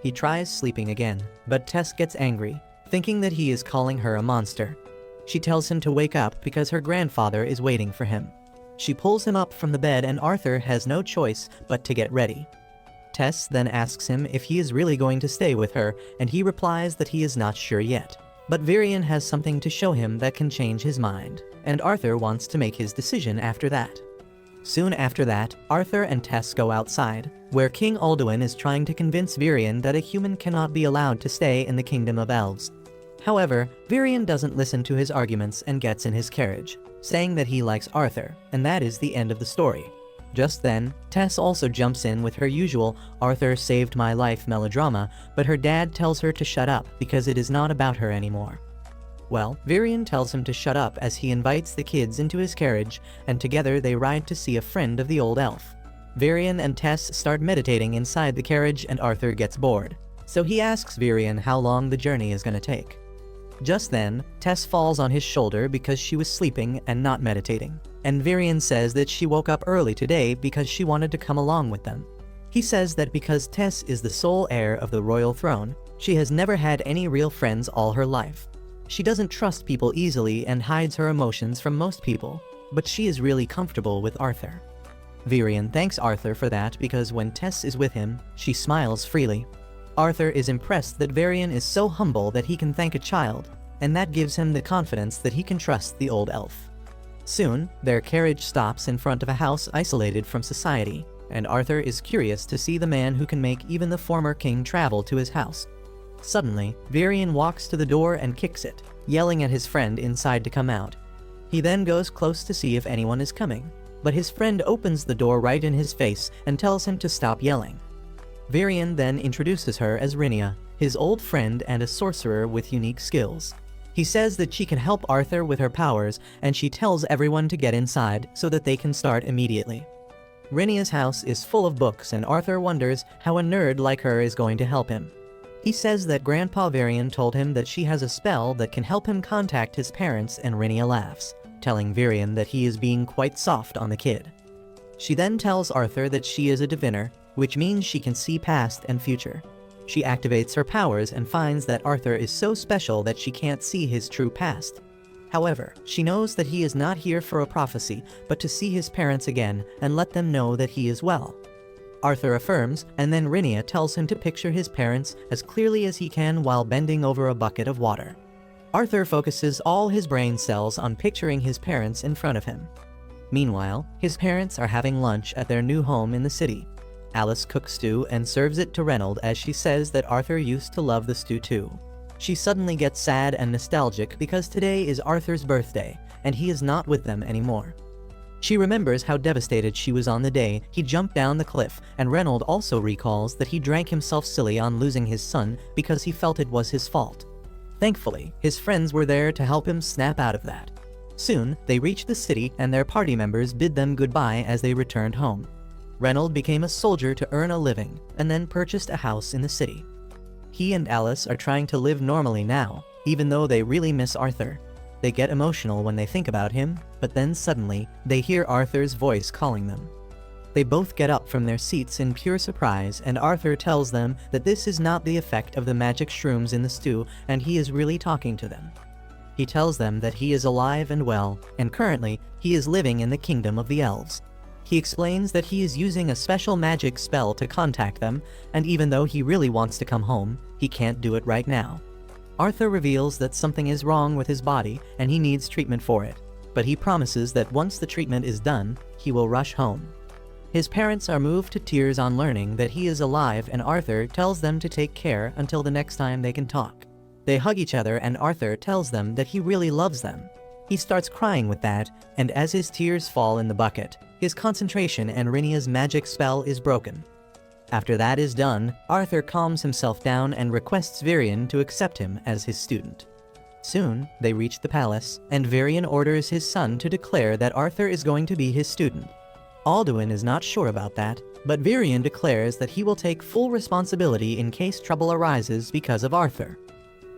[SPEAKER 1] He tries sleeping again, but Tess gets angry, thinking that he is calling her a monster. She tells him to wake up because her grandfather is waiting for him. She pulls him up from the bed, and Arthur has no choice but to get ready. Tess then asks him if he is really going to stay with her, and he replies that he is not sure yet. But Virion has something to show him that can change his mind, and Arthur wants to make his decision after that. Soon after that, Arthur and Tess go outside, where King Alduin is trying to convince Virion that a human cannot be allowed to stay in the Kingdom of Elves. However, Virion doesn't listen to his arguments and gets in his carriage, saying that he likes Arthur, and that is the end of the story. Just then, Tess also jumps in with her usual "Arthur saved my life" melodrama, but her dad tells her to shut up because it is not about her anymore. Well, Virion tells him to shut up as he invites the kids into his carriage, and together they ride to see a friend of the old elf. Virion and Tess start meditating inside the carriage, and Arthur gets bored, so he asks Virion how long the journey is going to take. Just then, Tess falls on his shoulder because she was sleeping and not meditating, and Virion says that she woke up early today because she wanted to come along with them. He says that because Tess is the sole heir of the royal throne, she has never had any real friends all her life. She doesn't trust people easily and hides her emotions from most people, but she is really comfortable with Arthur. Virion thanks Arthur for that because when Tess is with him, she smiles freely. Arthur is impressed that Virion is so humble that he can thank a child, and that gives him the confidence that he can trust the old elf. Soon, their carriage stops in front of a house isolated from society, and Arthur is curious to see the man who can make even the former king travel to his house. Suddenly, Virion walks to the door and kicks it, yelling at his friend inside to come out. He then goes close to see if anyone is coming, but his friend opens the door right in his face and tells him to stop yelling. Virion then introduces her as Rinia, his old friend and a sorcerer with unique skills. He says that she can help Arthur with her powers, and she tells everyone to get inside so that they can start immediately. Rinia's house is full of books, and Arthur wonders how a nerd like her is going to help him. He says that Grandpa Virion told him that she has a spell that can help him contact his parents, and Rinia laughs, telling Virion that he is being quite soft on the kid. She then tells Arthur that she is a diviner, which means she can see past and future. She activates her powers and finds that Arthur is so special that she can't see his true past. However, she knows that he is not here for a prophecy, but to see his parents again and let them know that he is well. Arthur affirms, and then Renia tells him to picture his parents as clearly as he can while bending over a bucket of water. Arthur focuses all his brain cells on picturing his parents in front of him. Meanwhile, his parents are having lunch at their new home in the city. Alice cooks stew and serves it to Reynold as she says that Arthur used to love the stew too. She suddenly gets sad and nostalgic because today is Arthur's birthday, and he is not with them anymore. She remembers how devastated she was on the day he jumped down the cliff, and Reynold also recalls that he drank himself silly on losing his son because he felt it was his fault. Thankfully, his friends were there to help him snap out of that. Soon, they reach the city and their party members bid them goodbye as they returned home. Reynold became a soldier to earn a living, and then purchased a house in the city. He and Alice are trying to live normally now, even though they really miss Arthur. They get emotional when they think about him, but then suddenly, they hear Arthur's voice calling them. They both get up from their seats in pure surprise, and Arthur tells them that this is not the effect of the magic shrooms in the stew, and he is really talking to them. He tells them that he is alive and well, and currently, he is living in the kingdom of the elves. He explains that he is using a special magic spell to contact them, and even though he really wants to come home, he can't do it right now. Arthur reveals that something is wrong with his body and he needs treatment for it, but he promises that once the treatment is done, he will rush home. His parents are moved to tears on learning that he is alive, and Arthur tells them to take care until the next time they can talk. They hug each other and Arthur tells them that he really loves them. He starts crying with that, and as his tears fall in the bucket, his concentration and Renia's magic spell is broken. After that is done, Arthur calms himself down and requests Varian to accept him as his student. Soon, they reach the palace, and Varian orders his son to declare that Arthur is going to be his student. Alduin is not sure about that, but Varian declares that he will take full responsibility in case trouble arises because of Arthur.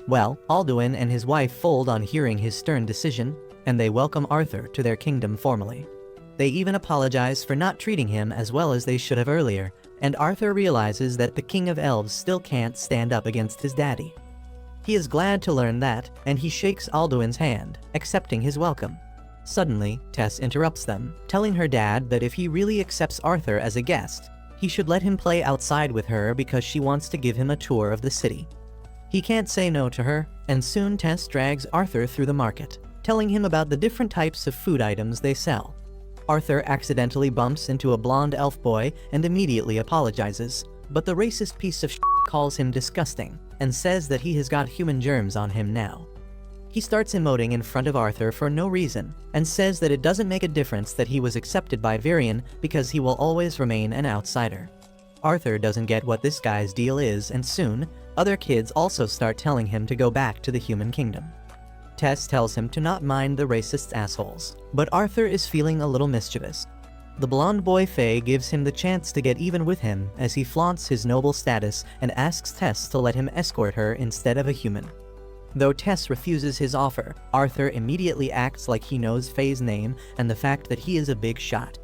[SPEAKER 1] Well, Alduin and his wife fold on hearing his stern decision, and they welcome Arthur to their kingdom formally. They even apologize for not treating him as well as they should have earlier, and Arthur realizes that the King of Elves still can't stand up against his daddy. He is glad to learn that, and he shakes Alduin's hand, accepting his welcome. Suddenly, Tess interrupts them, telling her dad that if he really accepts Arthur as a guest, he should let him play outside with her because she wants to give him a tour of the city. He can't say no to her, and soon Tess drags Arthur through the market, telling him about the different types of food items they sell. Arthur accidentally bumps into a blonde elf boy and immediately apologizes, but the racist piece of shit calls him disgusting and says that he has got human germs on him now. He starts emoting in front of Arthur for no reason and says that it doesn't make a difference that he was accepted by Varian because he will always remain an outsider. Arthur doesn't get what this guy's deal is, and soon, other kids also start telling him to go back to the human kingdom. Tess tells him to not mind the racist assholes, but Arthur is feeling a little mischievous. The blonde boy Faye gives him the chance to get even with him as he flaunts his noble status and asks Tess to let him escort her instead of a human. Though Tess refuses his offer, Arthur immediately acts like he knows Faye's name and the fact that he is a big shot.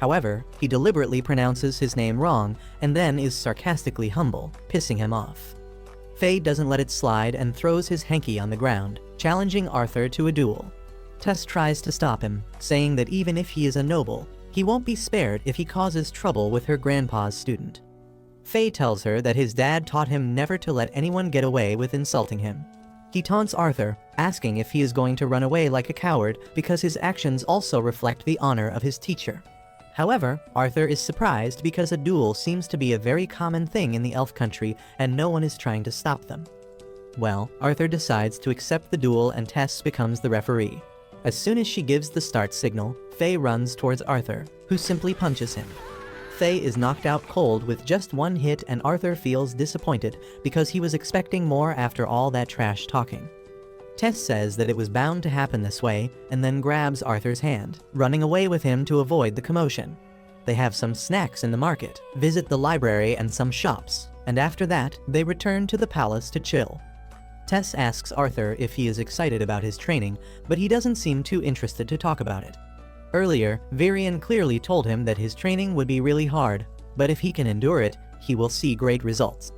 [SPEAKER 1] However, he deliberately pronounces his name wrong and then is sarcastically humble, pissing him off. Faye doesn't let it slide and throws his hanky on the ground, challenging Arthur to a duel. Tess tries to stop him, saying that even if he is a noble, he won't be spared if he causes trouble with her grandpa's student. Faye tells her that his dad taught him never to let anyone get away with insulting him. He taunts Arthur, asking if he is going to run away like a coward because his actions also reflect the honor of his teacher. However, Arthur is surprised because a duel seems to be a very common thing in the elf country and no one is trying to stop them. Well, Arthur decides to accept the duel and Tess becomes the referee. As soon as she gives the start signal, Faye runs towards Arthur, who simply punches him. Faye is knocked out cold with just one hit and Arthur feels disappointed because he was expecting more after all that trash talking. Tess says that it was bound to happen this way and then grabs Arthur's hand, running away with him to avoid the commotion. They have some snacks in the market, visit the library and some shops, and after that, they return to the palace to chill. Tess asks Arthur if he is excited about his training, but he doesn't seem too interested to talk about it. Earlier, Varian clearly told him that his training would be really hard, but if he can endure it, he will see great results.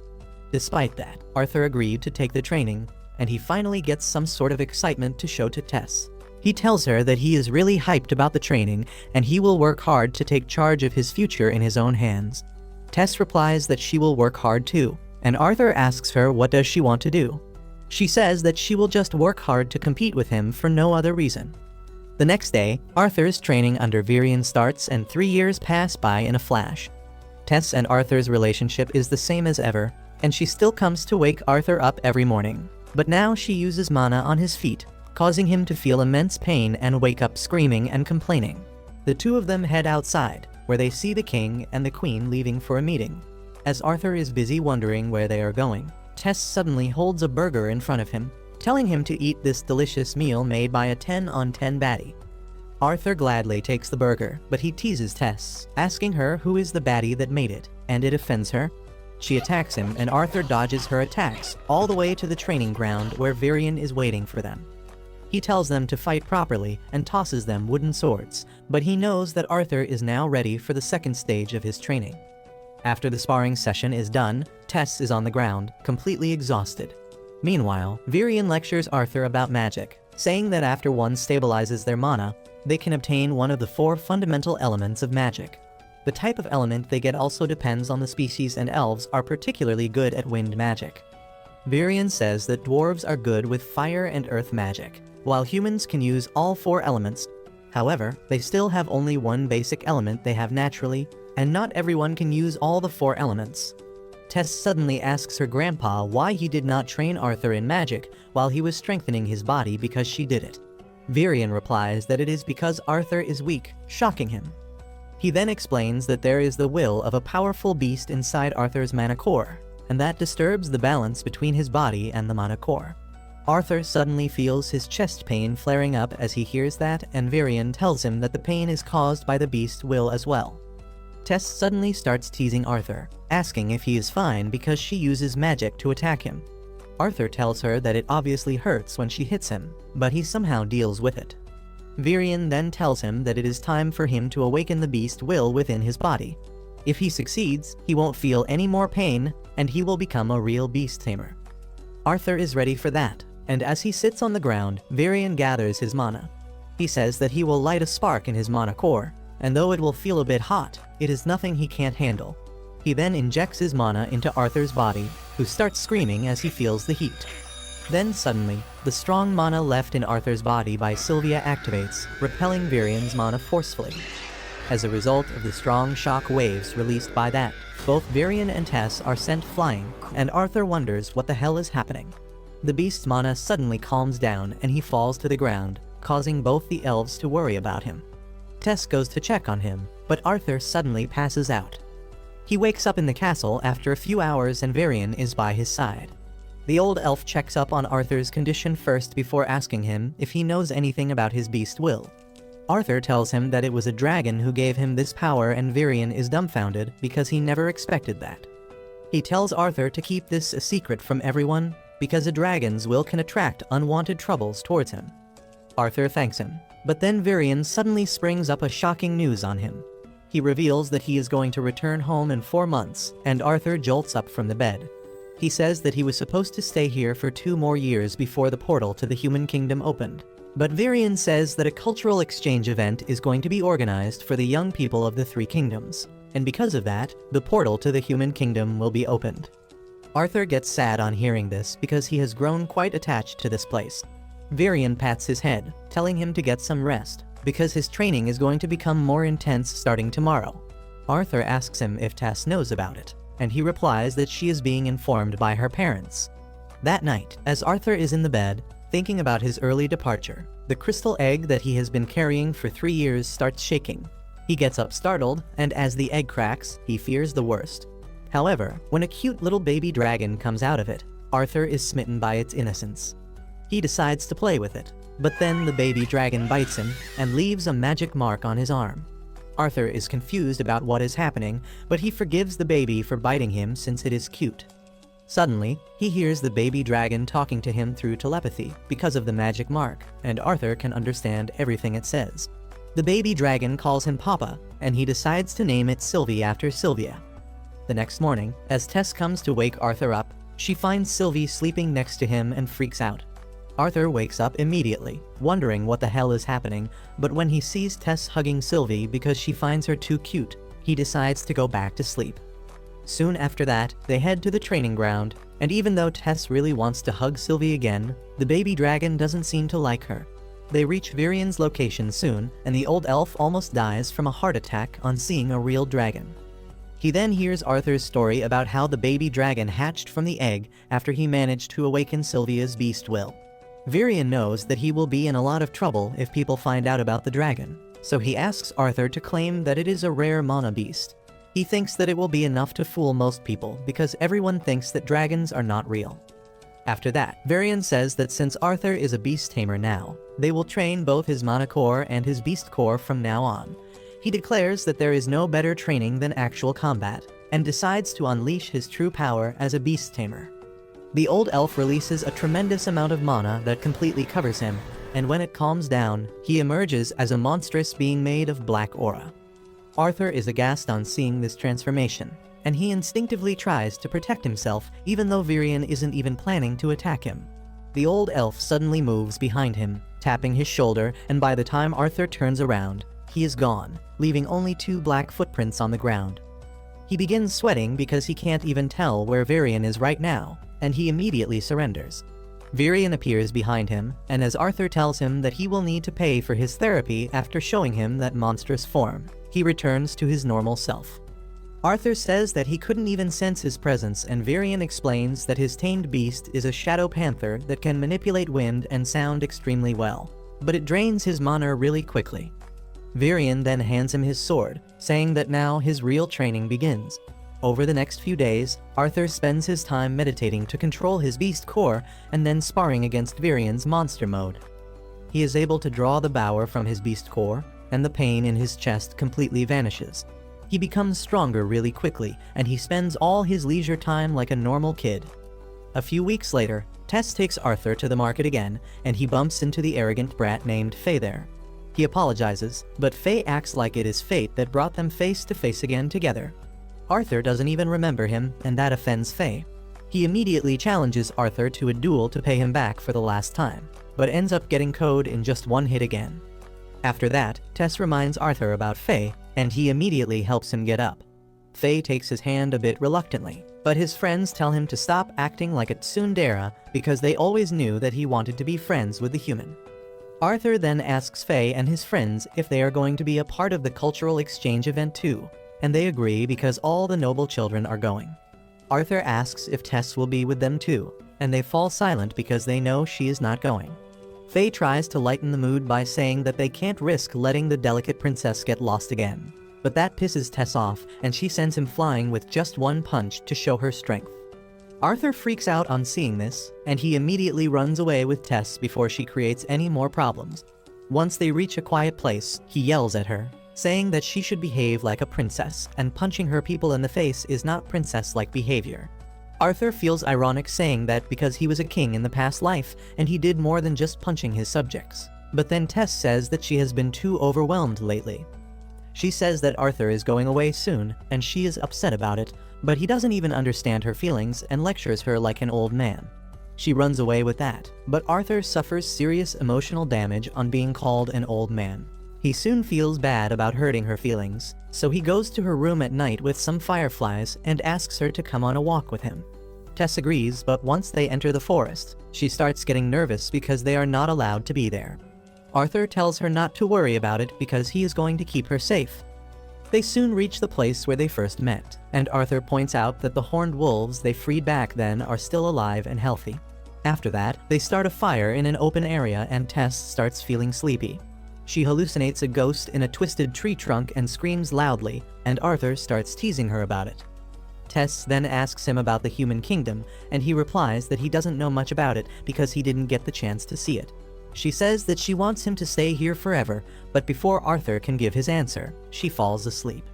[SPEAKER 1] Despite that, Arthur agreed to take the training, and he finally gets some sort of excitement to show to Tess. He tells her that he is really hyped about the training and he will work hard to take charge of his future in his own hands. Tess replies that she will work hard too, and Arthur asks her what does she want to do. She says that she will just work hard to compete with him for no other reason. The next day, Arthur's training under Virion starts and 3 years pass by in a flash. Tess and Arthur's relationship is the same as ever, and she still comes to wake Arthur up every morning. But now she uses mana on his feet, causing him to feel immense pain and wake up screaming and complaining. The two of them head outside, where they see the king and the queen leaving for a meeting. As Arthur is busy wondering where they are going, Tess suddenly holds a burger in front of him, telling him to eat this delicious meal made by a 10-on-10 baddie. Arthur gladly takes the burger, but he teases Tess, asking her who is the baddie that made it, and it offends her. She attacks him and Arthur dodges her attacks all the way to the training ground where Virion is waiting for them. He tells them to fight properly and tosses them wooden swords, but he knows that Arthur is now ready for the second stage of his training. After the sparring session is done, Tess is on the ground, completely exhausted. Meanwhile, Virion lectures Arthur about magic, saying that after one stabilizes their mana, they can obtain one of the 4 fundamental elements of magic. The type of element they get also depends on the species, and elves are particularly good at wind magic. Virion says that dwarves are good with fire and earth magic, while humans can use all 4 elements. However, they still have only one basic element they have naturally, and not everyone can use all the 4 elements. Tess suddenly asks her grandpa why he did not train Arthur in magic while he was strengthening his body because she did it. Virion replies that it is because Arthur is weak, shocking him. He then explains that there is the will of a powerful beast inside Arthur's mana core, and that disturbs the balance between his body and the mana core. Arthur suddenly feels his chest pain flaring up as he hears that, and Virion tells him that the pain is caused by the beast's will as well. Tess suddenly starts teasing Arthur, asking if he is fine because she uses magic to attack him. Arthur tells her that it obviously hurts when she hits him, but he somehow deals with it. Virion then tells him that it is time for him to awaken the beast will within his body. If he succeeds, he won't feel any more pain, and he will become a real beast tamer. Arthur is ready for that, and as he sits on the ground, Virion gathers his mana. He says that he will light a spark in his mana core, and though it will feel a bit hot, it is nothing he can't handle. He then injects his mana into Arthur's body, who starts screaming as he feels the heat. Then suddenly, the strong mana left in Arthur's body by Sylvia activates, repelling Virion's mana forcefully. As a result of the strong shock waves released by that, both Virion and Tess are sent flying, and Arthur wonders what the hell is happening. The beast's mana suddenly calms down and he falls to the ground, causing both the elves to worry about him. Tess goes to check on him, but Arthur suddenly passes out. He wakes up in the castle after a few hours and Virion is by his side. The old elf checks up on Arthur's condition first before asking him if he knows anything about his beast will. Arthur tells him that it was a dragon who gave him this power, and Virion is dumbfounded because he never expected that. He tells Arthur to keep this a secret from everyone because a dragon's will can attract unwanted troubles towards him. Arthur thanks him, but then Virion suddenly springs up a shocking news on him. He reveals that he is going to return home in 4 months, and Arthur jolts up from the bed. He says that he was supposed to stay here for 2 more years before the portal to the human kingdom opened. But Virion says that a cultural exchange event is going to be organized for the young people of the 3 kingdoms, and because of that, the portal to the human kingdom will be opened. Arthur gets sad on hearing this because he has grown quite attached to this place. Virion pats his head, telling him to get some rest, because his training is going to become more intense starting tomorrow. Arthur asks him if Tess knows about it, and he replies that she is being informed by her parents. That night, as Arthur is in the bed, thinking about his early departure, the crystal egg that he has been carrying for 3 years starts shaking. He gets up startled, and as the egg cracks, he fears the worst. However, when a cute little baby dragon comes out of it, Arthur is smitten by its innocence. He decides to play with it, but then the baby dragon bites him and leaves a magic mark on his arm. Arthur is confused about what is happening, but he forgives the baby for biting him since it is cute. Suddenly, he hears the baby dragon talking to him through telepathy because of the magic mark, and Arthur can understand everything it says. The baby dragon calls him Papa, and he decides to name it Sylvie after Sylvia. The next morning, as Tess comes to wake Arthur up, She finds Sylvie sleeping next to him and freaks out. Arthur wakes up immediately, wondering what the hell is happening, but when he sees Tess hugging Sylvie because she finds her too cute, he decides to go back to sleep. Soon after that, they head to the training ground, and even though Tess really wants to hug Sylvie again, the baby dragon doesn't seem to like her. They reach Virian's location soon, and the old elf almost dies from a heart attack on seeing a real dragon. He then hears Arthur's story about how the baby dragon hatched from the egg after he managed to awaken Sylvia's beast will. Virian knows that he will be in a lot of trouble if people find out about the dragon, so he asks Arthur to claim that it is a rare mana beast. He thinks that it will be enough to fool most people because everyone thinks that dragons are not real. After that, Virian says that since Arthur is a beast tamer now, they will train both his mana core and his beast core from now on. He declares that there is no better training than actual combat, and decides to unleash his true power as a beast tamer. The old elf releases a tremendous amount of mana that completely covers him, and when it calms down, he emerges as a monstrous being made of black aura. Arthur is aghast on seeing this transformation, and he instinctively tries to protect himself even though Virian isn't even planning to attack him. The old elf suddenly moves behind him, tapping his shoulder, and by the time Arthur turns around, he is gone, leaving only 2 black footprints on the ground. He begins sweating because he can't even tell where Virian is right now, and he immediately surrenders. Virian appears behind him, and as Arthur tells him that he will need to pay for his therapy after showing him that monstrous form, he returns to his normal self. Arthur says that he couldn't even sense his presence, and Virian explains that his tamed beast is a shadow panther that can manipulate wind and sound extremely well, but it drains his mana really quickly. Virian then hands him his sword, saying that now his real training begins. Over the next few days, Arthur spends his time meditating to control his beast core and then sparring against Virian's monster mode. He is able to draw the power from his beast core, and the pain in his chest completely vanishes. He becomes stronger really quickly, and he spends all his leisure time like a normal kid. A few weeks later, Tess takes Arthur to the market again, and he bumps into the arrogant brat named Faye there. He apologizes, but Faye acts like it is fate that brought them face to face again together. Arthur doesn't even remember him, and that offends Faye. He immediately challenges Arthur to a duel to pay him back for the last time, but ends up getting KO'd in just 1 hit again. After that, Tess reminds Arthur about Faye, and he immediately helps him get up. Faye takes his hand a bit reluctantly, but his friends tell him to stop acting like a tsundere because they always knew that he wanted to be friends with the human. Arthur then asks Faye and his friends if they are going to be a part of the cultural exchange event too, and they agree because all the noble children are going. Arthur asks if Tess will be with them too, and they fall silent because they know she is not going. Faye tries to lighten the mood by saying that they can't risk letting the delicate princess get lost again, but that pisses Tess off, and she sends him flying with just 1 punch to show her strength. Arthur freaks out on seeing this, and he immediately runs away with Tess before she creates any more problems. Once they reach a quiet place, he yells at her, saying that she should behave like a princess, and punching her people in the face is not princess-like behavior. Arthur feels ironic saying that because he was a king in the past life, and he did more than just punching his subjects. But then Tess says that she has been too overwhelmed lately. She says that Arthur is going away soon, and she is upset about it, but he doesn't even understand her feelings and lectures her like an old man. She runs away with that, but Arthur suffers serious emotional damage on being called an old man. He soon feels bad about hurting her feelings, so he goes to her room at night with some fireflies and asks her to come on a walk with him. Tess agrees, but once they enter the forest, she starts getting nervous because they are not allowed to be there. Arthur tells her not to worry about it because he is going to keep her safe. They soon reach the place where they first met, and Arthur points out that the horned wolves they freed back then are still alive and healthy. After that, they start a fire in an open area and Tess starts feeling sleepy. She hallucinates a ghost in a twisted tree trunk and screams loudly, and Arthur starts teasing her about it. Tess then asks him about the human kingdom, and he replies that he doesn't know much about it because he didn't get the chance to see it. She says that she wants him to stay here forever, but before Arthur can give his answer, she falls asleep.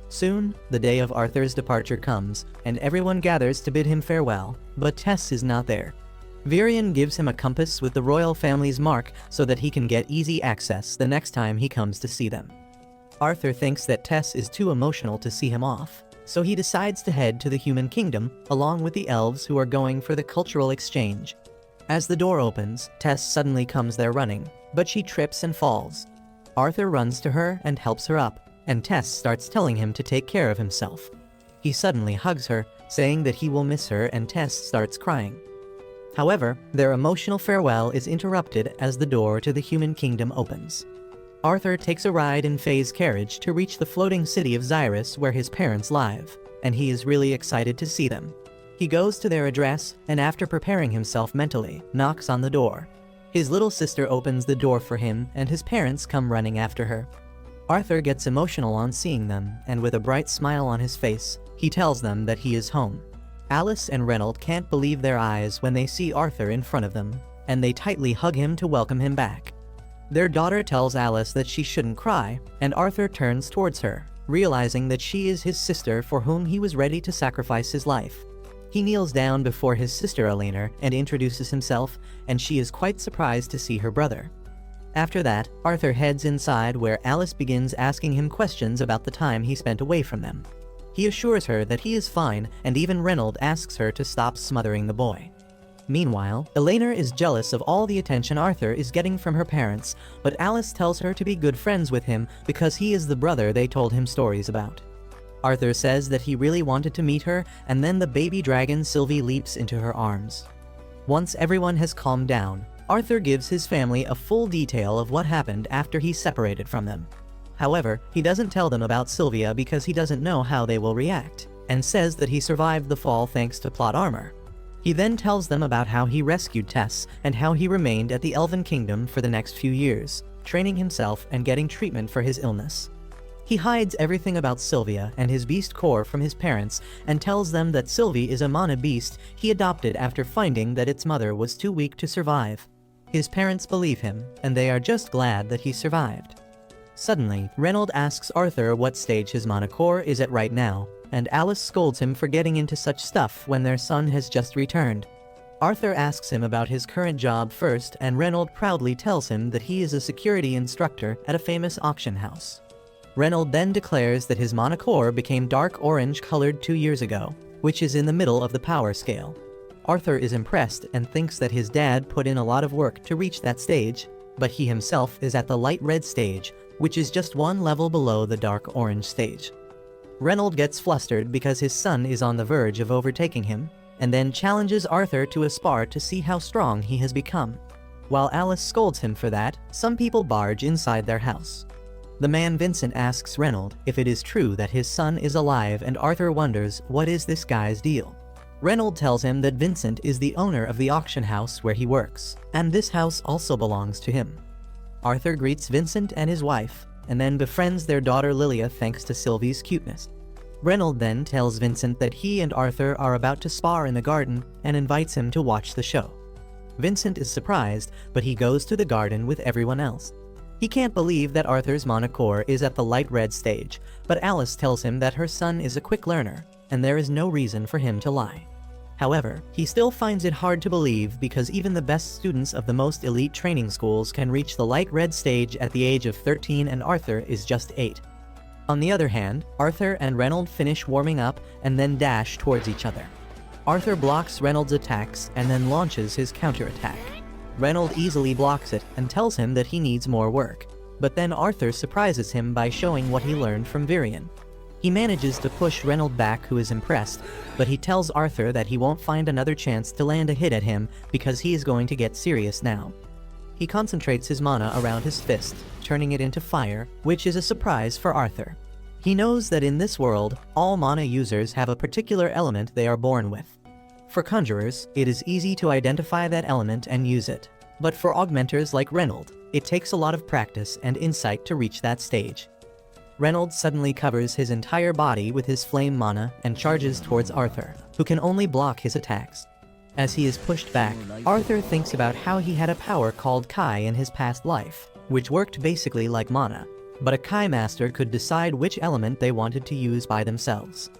[SPEAKER 1] Soon, the day of Arthur's departure comes, and everyone gathers to bid him farewell, but Tess is not there. Virian gives him a compass with the royal family's mark so that he can get easy access the next time he comes to see them. Arthur thinks that Tess is too emotional to see him off, So he decides to head to the human kingdom, along with the elves who are going for the cultural exchange. As the door opens, Tess suddenly comes there running, but she trips and falls. Arthur runs to her and helps her up, and Tess starts telling him to take care of himself. He suddenly hugs her, saying that he will miss her, and Tess starts crying. However, their emotional farewell is interrupted as the door to the human kingdom opens. Arthur takes a ride in Faye's carriage to reach the floating city of Xyrus where his parents live, and he is really excited to see them. He goes to their address, and after preparing himself mentally, knocks on the door. His little sister opens the door for him, and his parents come running after her. Arthur gets emotional on seeing them, and with a bright smile on his face, he tells them that he is home. Alice and Reynold can't believe their eyes when they see Arthur in front of them, and they tightly hug him to welcome him back. Their daughter tells Alice that she shouldn't cry, and Arthur turns towards her, realizing that she is his sister for whom he was ready to sacrifice his life. He kneels down before his sister Elena and introduces himself, and she is quite surprised to see her brother. After that, Arthur heads inside where Alice begins asking him questions about the time he spent away from them. He assures her that he is fine, and even Reynold asks her to stop smothering the boy. Meanwhile, Elena is jealous of all the attention Arthur is getting from her parents, but Alice tells her to be good friends with him because he is the brother they told him stories about. Arthur says that he really wanted to meet her, and then the baby dragon Sylvie leaps into her arms. Once everyone has calmed down, Arthur gives his family a full detail of what happened after he separated from them. However, he doesn't tell them about Sylvia because he doesn't know how they will react, and says that he survived the fall thanks to plot armor. He then tells them about how he rescued Tess and how he remained at the Elven Kingdom for the next few years, training himself and getting treatment for his illness. He hides everything about Sylvia and his beast core from his parents and tells them that Sylvie is a mana beast he adopted after finding that its mother was too weak to survive. His parents believe him, and they are just glad that he survived. Suddenly, Reynold asks Arthur what stage his mana core is at right now, and Alice scolds him for getting into such stuff when their son has just returned. Arthur asks him about his current job first, and Reynold proudly tells him that he is a security instructor at a famous auction house. Reynold then declares that his mana core became dark orange colored 2 years ago, which is in the middle of the power scale. Arthur is impressed and thinks that his dad put in a lot of work to reach that stage, but he himself is at the light red stage, which is just one level below the dark orange stage. Reynold gets flustered because his son is on the verge of overtaking him, and then challenges Arthur to a spar to see how strong he has become. While Alice scolds him for that, some people barge inside their house. The man Vincent asks Reynold if it is true that his son is alive, and Arthur wonders what is this guy's deal. Reynold tells him that Vincent is the owner of the auction house where he works, and this house also belongs to him. Arthur greets Vincent and his wife, and then befriends their daughter Lilia thanks to Sylvie's cuteness. Reynold then tells Vincent that he and Arthur are about to spar in the garden and invites him to watch the show. Vincent is surprised, but he goes to the garden with everyone else. He can't believe that Arthur's mana core is at the light red stage, but Alice tells him that her son is a quick learner, and there is no reason for him to lie. However, he still finds it hard to believe because even the best students of the most elite training schools can reach the light red stage at the age of 13, and Arthur is just 8. On the other hand, Arthur and Reynold finish warming up and then dash towards each other. Arthur blocks Reynold's attacks and then launches his counterattack. Reynold easily blocks it and tells him that he needs more work, but then Arthur surprises him by showing what he learned from Virion. He manages to push Reynold back, who is impressed, but he tells Arthur that he won't find another chance to land a hit at him because he is going to get serious now. He concentrates his mana around his fist, turning it into fire, which is a surprise for Arthur. He knows that in this world, all mana users have a particular element they are born with. For conjurers, it is easy to identify that element and use it, but for augmenters like Reynold, it takes a lot of practice and insight to reach that stage. Reynold suddenly covers his entire body with his flame mana and charges towards Arthur, who can only block his attacks. As he is pushed back, Arthur thinks about how he had a power called Kai in his past life, which worked basically like mana, but a Kai master could decide which element they wanted to use by themselves.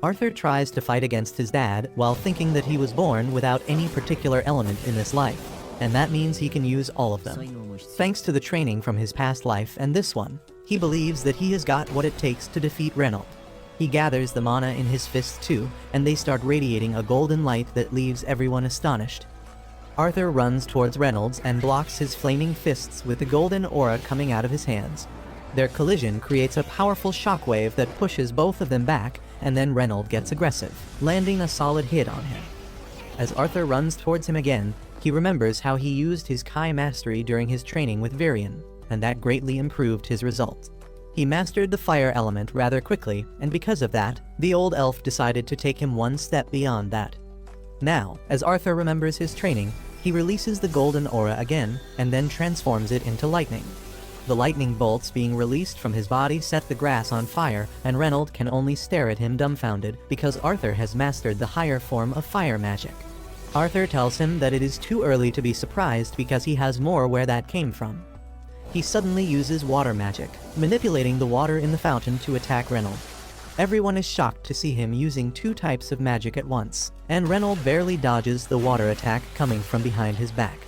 [SPEAKER 1] Arthur tries to fight against his dad while thinking that he was born without any particular element in this life, and that means he can use all of them. Thanks to the training from his past life and this one, he believes that he has got what it takes to defeat Reynold. He gathers the mana in his fists too, and they start radiating a golden light that leaves everyone astonished. Arthur runs towards Reynolds and blocks his flaming fists with the golden aura coming out of his hands. Their collision creates a powerful shockwave that pushes both of them back, and then Reynolds gets aggressive, landing a solid hit on him. As Arthur runs towards him again, he remembers how he used his Kai mastery during his training with Virion, and that greatly improved his results. He mastered the fire element rather quickly, and because of that, the old elf decided to take him one step beyond that. Now, as Arthur remembers his training, he releases the golden aura again, and then transforms it into lightning. The lightning bolts being released from his body set the grass on fire, and Reynolds can only stare at him dumbfounded because Arthur has mastered the higher form of fire magic. Arthur tells him that it is too early to be surprised because he has more where that came from. He suddenly uses water magic, manipulating the water in the fountain to attack Reynolds. Everyone is shocked to see him using two types of magic at once, and Reynolds barely dodges the water attack coming from behind his back.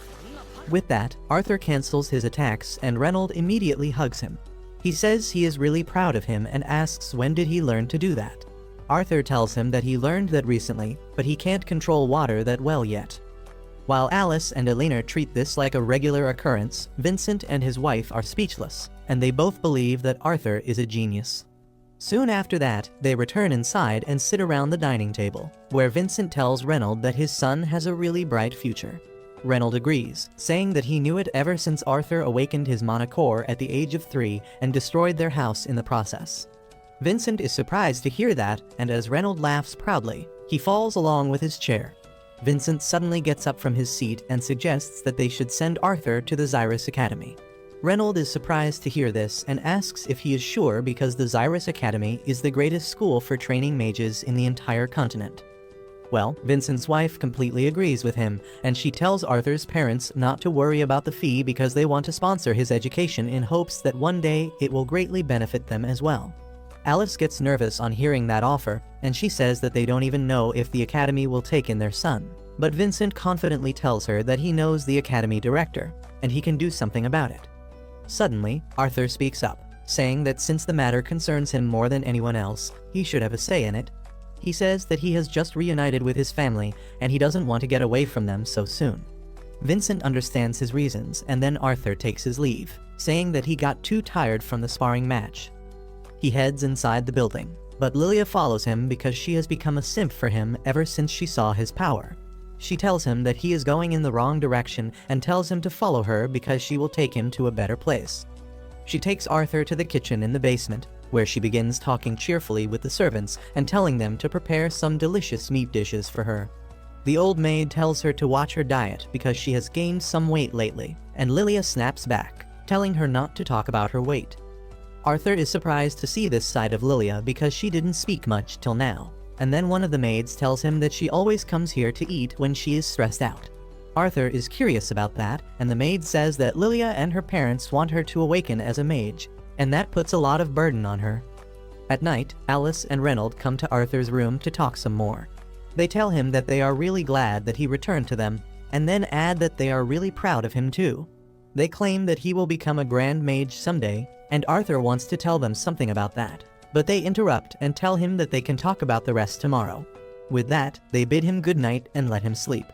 [SPEAKER 1] With that, Arthur cancels his attacks and Reynolds immediately hugs him. He says he is really proud of him and asks when did he learn to do that. Arthur tells him that he learned that recently, but he can't control water that well yet. While Alice and Elena treat this like a regular occurrence, Vincent and his wife are speechless, and they both believe that Arthur is a genius. Soon after that, they return inside and sit around the dining table, where Vincent tells Reynolds that his son has a really bright future. Reynolds agrees, saying that he knew it ever since Arthur awakened his mana core at the age of 3 and destroyed their house in the process. Vincent is surprised to hear that, and as Reynolds laughs proudly, he falls along with his chair. Vincent suddenly gets up from his seat and suggests that they should send Arthur to the Xyrus Academy. Reynolds is surprised to hear this and asks if he is sure because the Xyrus Academy is the greatest school for training mages in the entire continent. Well, Vincent's wife completely agrees with him, and she tells Arthur's parents not to worry about the fee because they want to sponsor his education in hopes that one day it will greatly benefit them as well. Alice gets nervous on hearing that offer, and she says that they don't even know if the academy will take in their son. But Vincent confidently tells her that he knows the academy director, and he can do something about it. Suddenly, Arthur speaks up, saying that since the matter concerns him more than anyone else, he should have a say in it. He says that he has just reunited with his family, and he doesn't want to get away from them so soon. Vincent understands his reasons, and then Arthur takes his leave, saying that he got too tired from the sparring match. He heads inside the building, but Lilia follows him because she has become a simp for him ever since she saw his power. She tells him that he is going in the wrong direction and tells him to follow her because she will take him to a better place. She takes Arthur to the kitchen in the basement, where she begins talking cheerfully with the servants and telling them to prepare some delicious meat dishes for her. The old maid tells her to watch her diet because she has gained some weight lately, and Lilia snaps back, telling her not to talk about her weight. Arthur is surprised to see this side of Lilia because she didn't speak much till now, and then one of the maids tells him that she always comes here to eat when she is stressed out. Arthur is curious about that, and the maid says that Lilia and her parents want her to awaken as a mage, and that puts a lot of burden on her. At night, Alice and Reynolds come to Arthur's room to talk some more. They tell him that they are really glad that he returned to them, and then add that they are really proud of him too. They claim that he will become a grand mage someday, and Arthur wants to tell them something about that, but they interrupt and tell him that they can talk about the rest tomorrow. With that, they bid him good night and let him sleep.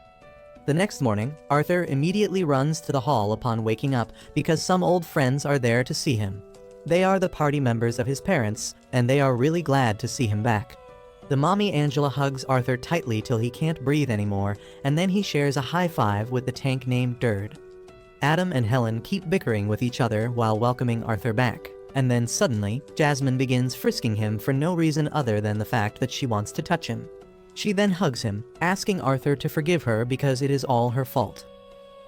[SPEAKER 1] The next morning, Arthur immediately runs to the hall upon waking up because some old friends are there to see him. They are the party members of his parents, and they are really glad to see him back. The mommy Angela hugs Arthur tightly till he can't breathe anymore, and then he shares a high five with the tank named Dird. Adam and Helen keep bickering with each other while welcoming Arthur back, and then suddenly, Jasmine begins frisking him for no reason other than the fact that she wants to touch him. She then hugs him, asking Arthur to forgive her because it is all her fault.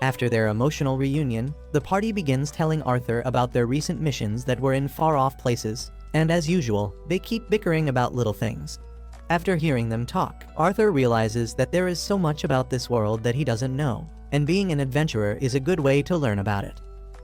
[SPEAKER 1] After their emotional reunion, the party begins telling Arthur about their recent missions that were in far-off places, and as usual, they keep bickering about little things. After hearing them talk, Arthur realizes that there is so much about this world that he doesn't know, and being an adventurer is a good way to learn about it.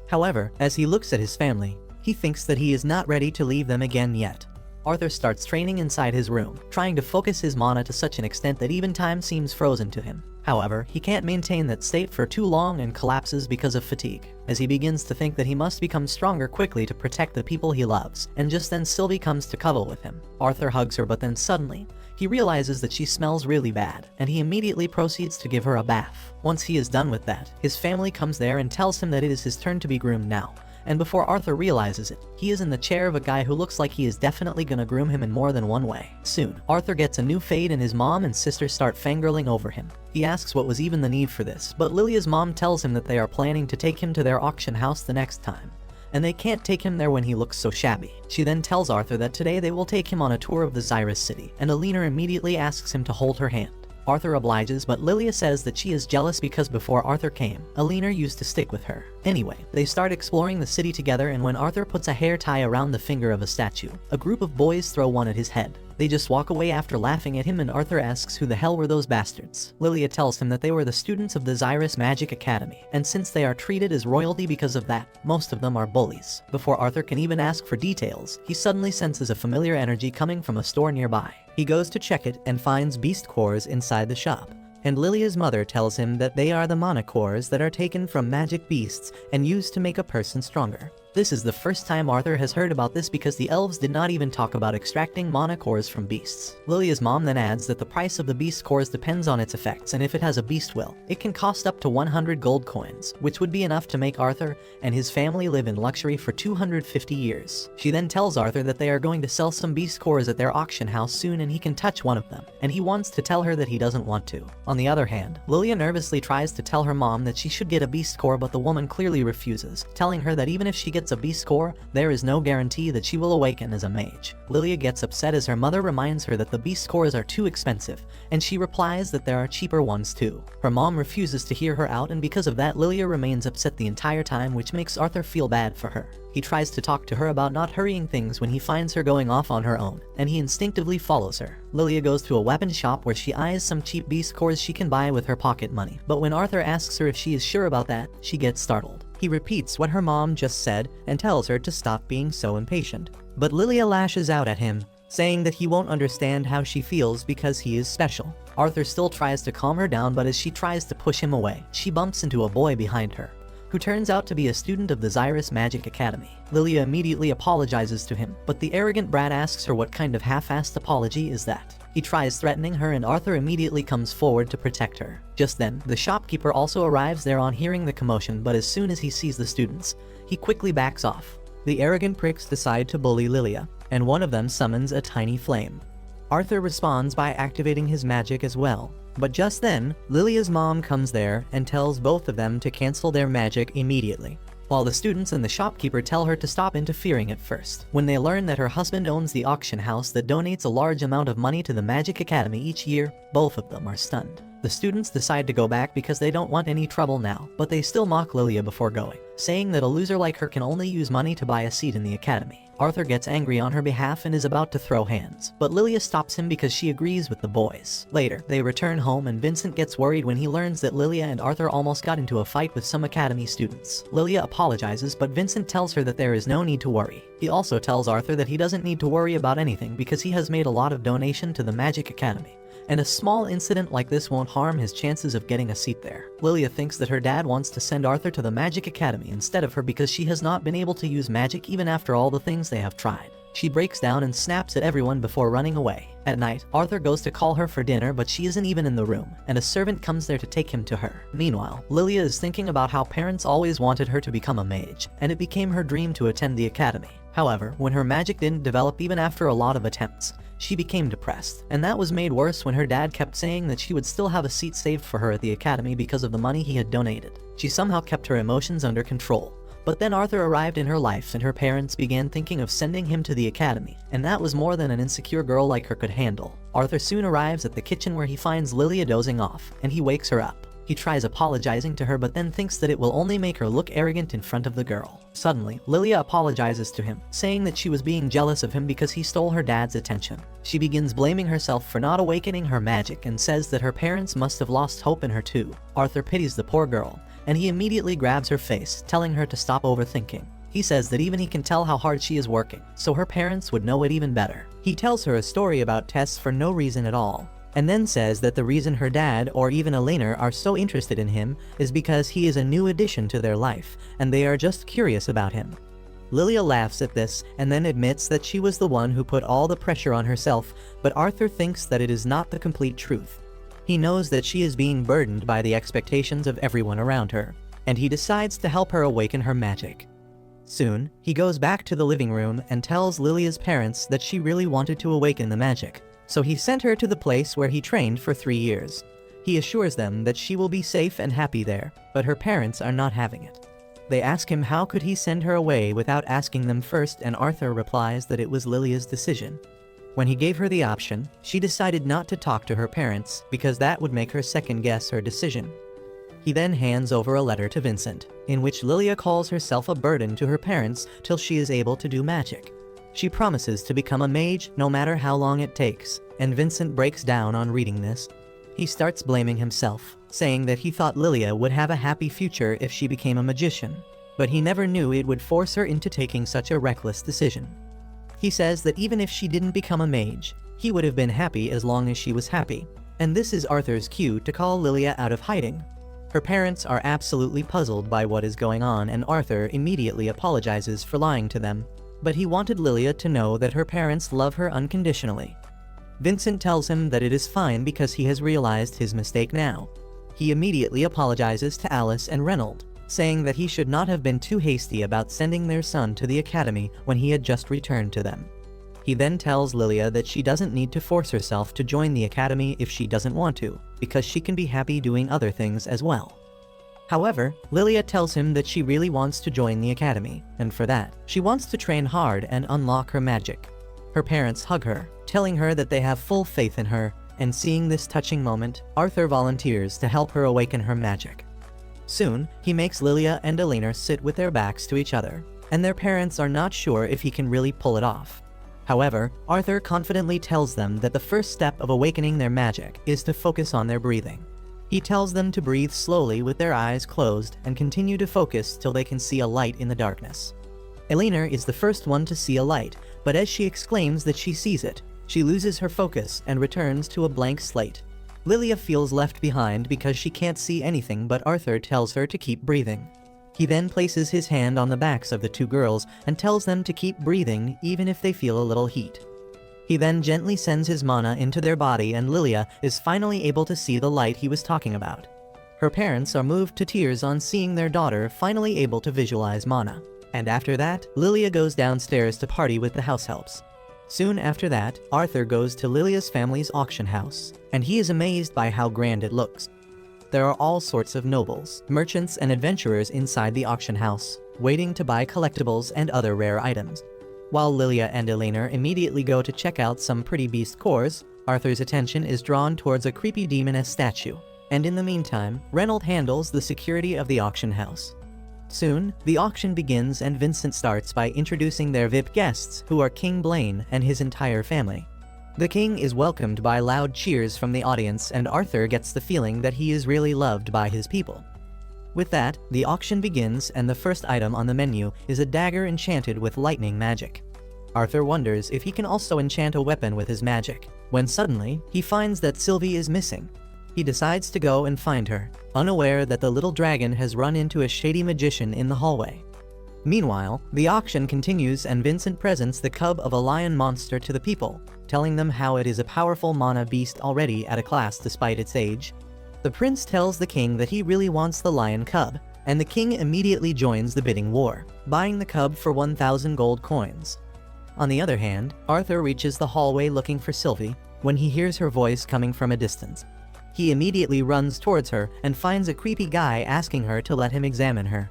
[SPEAKER 1] However, as he looks at his family, he thinks that he is not ready to leave them again yet. Arthur starts training inside his room, trying to focus his mana to such an extent that even time seems frozen to him. However, he can't maintain that state for too long and collapses because of fatigue, as he begins to think that he must become stronger quickly to protect the people he loves, and just then Sylvie comes to cuddle with him. Arthur hugs her, but then suddenly, he realizes that she smells really bad, and he immediately proceeds to give her a bath. Once he is done with that, his family comes there and tells him that it is his turn to be groomed now. And before Arthur realizes it, he is in the chair of a guy who looks like he is definitely gonna groom him in more than one way. Soon, Arthur gets a new fade and his mom and sister start fangirling over him. He asks what was even the need for this, but Lilia's mom tells him that they are planning to take him to their auction house the next time, and they can't take him there when he looks so shabby. She then tells Arthur that today they will take him on a tour of the Xyrus city, and Alina immediately asks him to hold her hand. Arthur obliges, but Lilia says that she is jealous because before Arthur came, Alina used to stick with her. Anyway, they start exploring the city together, and when Arthur puts a hair tie around the finger of a statue, a group of boys throw one at his head. They just walk away after laughing at him, and Arthur asks who the hell were those bastards. Lilia tells him that they were the students of the Xyrus Magic Academy, and since they are treated as royalty because of that, most of them are bullies. Before Arthur can even ask for details, he suddenly senses a familiar energy coming from a store nearby. He goes to check it and finds beast cores inside the shop, and Lilia's mother tells him that they are the mana cores that are taken from magic beasts and used to make a person stronger. This is the first time Arthur has heard about this because the elves did not even talk about extracting mana cores from beasts. Lilia's mom then adds that the price of the beast cores depends on its effects, and if it has a beast will, it can cost up to 100 gold coins, which would be enough to make Arthur and his family live in luxury for 250 years. She then tells Arthur that they are going to sell some beast cores at their auction house soon and he can touch one of them, and he wants to tell her that he doesn't want to. On the other hand, Lilia nervously tries to tell her mom that she should get a beast core, but the woman clearly refuses, telling her that even if she gets a beast core, there is no guarantee that she will awaken as a mage. Lilia gets upset as her mother reminds her that the beast cores are too expensive, and she replies that there are cheaper ones too. Her mom refuses to hear her out, and because of that, Lilia remains upset the entire time, which makes Arthur feel bad for her. He tries to talk to her about not hurrying things when he finds her going off on her own, and he instinctively follows her. Lilia goes to a weapon shop where she eyes some cheap beast cores she can buy with her pocket money, but when Arthur asks her if she is sure about that, she gets startled. He repeats what her mom just said and tells her to stop being so impatient. But Lilia lashes out at him, saying that he won't understand how she feels because he is special. Arthur still tries to calm her down, but as she tries to push him away, she bumps into a boy behind her, who turns out to be a student of the Xyrus Magic Academy. Lilia immediately apologizes to him, but the arrogant brat asks her what kind of half-assed apology is that. He tries threatening her, and Arthur immediately comes forward to protect her. Just then, the shopkeeper also arrives there on hearing the commotion, but as soon as he sees the students, he quickly backs off. The arrogant pricks decide to bully Lilia, and one of them summons a tiny flame. Arthur responds by activating his magic as well. But just then, Lilia's mom comes there and tells both of them to cancel their magic immediately, while the students and the shopkeeper tell her to stop interfering at first. When they learn that her husband owns the auction house that donates a large amount of money to the Magic Academy each year, both of them are stunned. The students decide to go back because they don't want any trouble now, but they still mock Lilia before going, saying that a loser like her can only use money to buy a seat in the academy. Arthur gets angry on her behalf and is about to throw hands, but Lilia stops him because she agrees with the boys. Later, they return home and Vincent gets worried when he learns that Lilia and Arthur almost got into a fight with some academy students. Lilia apologizes, but Vincent tells her that there is no need to worry. He also tells Arthur that he doesn't need to worry about anything because he has made a lot of donation to the Magic Academy, and a small incident like this won't harm his chances of getting a seat there. Lilia thinks that her dad wants to send Arthur to the Magic Academy instead of her because she has not been able to use magic even after all the things they have tried. She breaks down and snaps at everyone before running away. At night, Arthur goes to call her for dinner, but she isn't even in the room, and a servant comes there to take him to her. Meanwhile, Lilia is thinking about how parents always wanted her to become a mage, and it became her dream to attend the academy. However, when her magic didn't develop even after a lot of attempts, she became depressed, and that was made worse when her dad kept saying that she would still have a seat saved for her at the academy because of the money he had donated. She somehow kept her emotions under control. But then Arthur arrived in her life and her parents began thinking of sending him to the academy, and that was more than an insecure girl like her could handle. Arthur soon arrives at the kitchen where he finds Lilia dozing off, and he wakes her up. He tries apologizing to her but then thinks that it will only make her look arrogant in front of the girl. Suddenly, Lilia apologizes to him, saying that she was being jealous of him because he stole her dad's attention. She begins blaming herself for not awakening her magic and says that her parents must have lost hope in her too. Arthur pities the poor girl, and he immediately grabs her face, telling her to stop overthinking. He says that even he can tell how hard she is working, so her parents would know it even better. He tells her a story about Tess for no reason at all, and then says that the reason her dad or even Elena are so interested in him is because he is a new addition to their life, and they are just curious about him. Lilia laughs at this and then admits that she was the one who put all the pressure on herself, but Arthur thinks that it is not the complete truth. He knows that she is being burdened by the expectations of everyone around her, and he decides to help her awaken her magic. Soon, he goes back to the living room and tells Lilia's parents that she really wanted to awaken the magic, so he sent her to the place where he trained for 3 years. He assures them that she will be safe and happy there, but her parents are not having it. They ask him how could he send her away without asking them first, and Arthur replies that it was Lilia's decision. When he gave her the option, she decided not to talk to her parents because that would make her second-guess her decision. He then hands over a letter to Vincent, in which Lilia calls herself a burden to her parents till she is able to do magic. She promises to become a mage no matter how long it takes, and Vincent breaks down on reading this. He starts blaming himself, saying that he thought Lilia would have a happy future if she became a magician, but he never knew it would force her into taking such a reckless decision. He says that even if she didn't become a mage, he would have been happy as long as she was happy, and this is Arthur's cue to call Lilia out of hiding. Her parents are absolutely puzzled by what is going on, and Arthur immediately apologizes for lying to them, but he wanted Lilia to know that her parents love her unconditionally. Vincent tells him that it is fine because he has realized his mistake now. He immediately apologizes to Alice and Reynold, saying that he should not have been too hasty about sending their son to the academy when he had just returned to them. He then tells Lilia that she doesn't need to force herself to join the academy if she doesn't want to, because she can be happy doing other things as well. However, Lilia tells him that she really wants to join the academy, and for that, she wants to train hard and unlock her magic. Her parents hug her, telling her that they have full faith in her, and seeing this touching moment, Arthur volunteers to help her awaken her magic. Soon, he makes Lilia and Elena sit with their backs to each other, and their parents are not sure if he can really pull it off. However, Arthur confidently tells them that the first step of awakening their magic is to focus on their breathing. He tells them to breathe slowly with their eyes closed and continue to focus till they can see a light in the darkness. Elena is the first one to see a light, but as she exclaims that she sees it, she loses her focus and returns to a blank slate. Lilia feels left behind because she can't see anything, but Arthur tells her to keep breathing. He then places his hand on the backs of the two girls and tells them to keep breathing even if they feel a little heat. He then gently sends his mana into their body, and Lilia is finally able to see the light he was talking about. Her parents are moved to tears on seeing their daughter finally able to visualize mana. And after that, Lilia goes downstairs to party with the house helps. Soon after that, Arthur goes to Lilia's family's auction house, and he is amazed by how grand it looks. There are all sorts of nobles, merchants, and adventurers inside the auction house, waiting to buy collectibles and other rare items. While Lilia and Elena immediately go to check out some pretty beast cores, Arthur's attention is drawn towards a creepy demoness statue, and in the meantime, Reynold handles the security of the auction house. Soon, the auction begins, and Vincent starts by introducing their VIP guests, who are King Blaine and his entire family. The king is welcomed by loud cheers from the audience, and Arthur gets the feeling that he is really loved by his people. With that, the auction begins, and the first item on the menu is a dagger enchanted with lightning magic. Arthur wonders if he can also enchant a weapon with his magic, when suddenly, he finds that Sylvie is missing. He decides to go and find her, unaware that the little dragon has run into a shady magician in the hallway. Meanwhile, the auction continues, and Vincent presents the cub of a lion monster to the people, telling them how it is a powerful mana beast already at a class despite its age. The prince tells the king that he really wants the lion cub, and the king immediately joins the bidding war, buying the cub for 1,000 gold coins. On the other hand, Arthur reaches the hallway looking for Sylvie, when he hears her voice coming from a distance. He immediately runs towards her and finds a creepy guy asking her to let him examine her.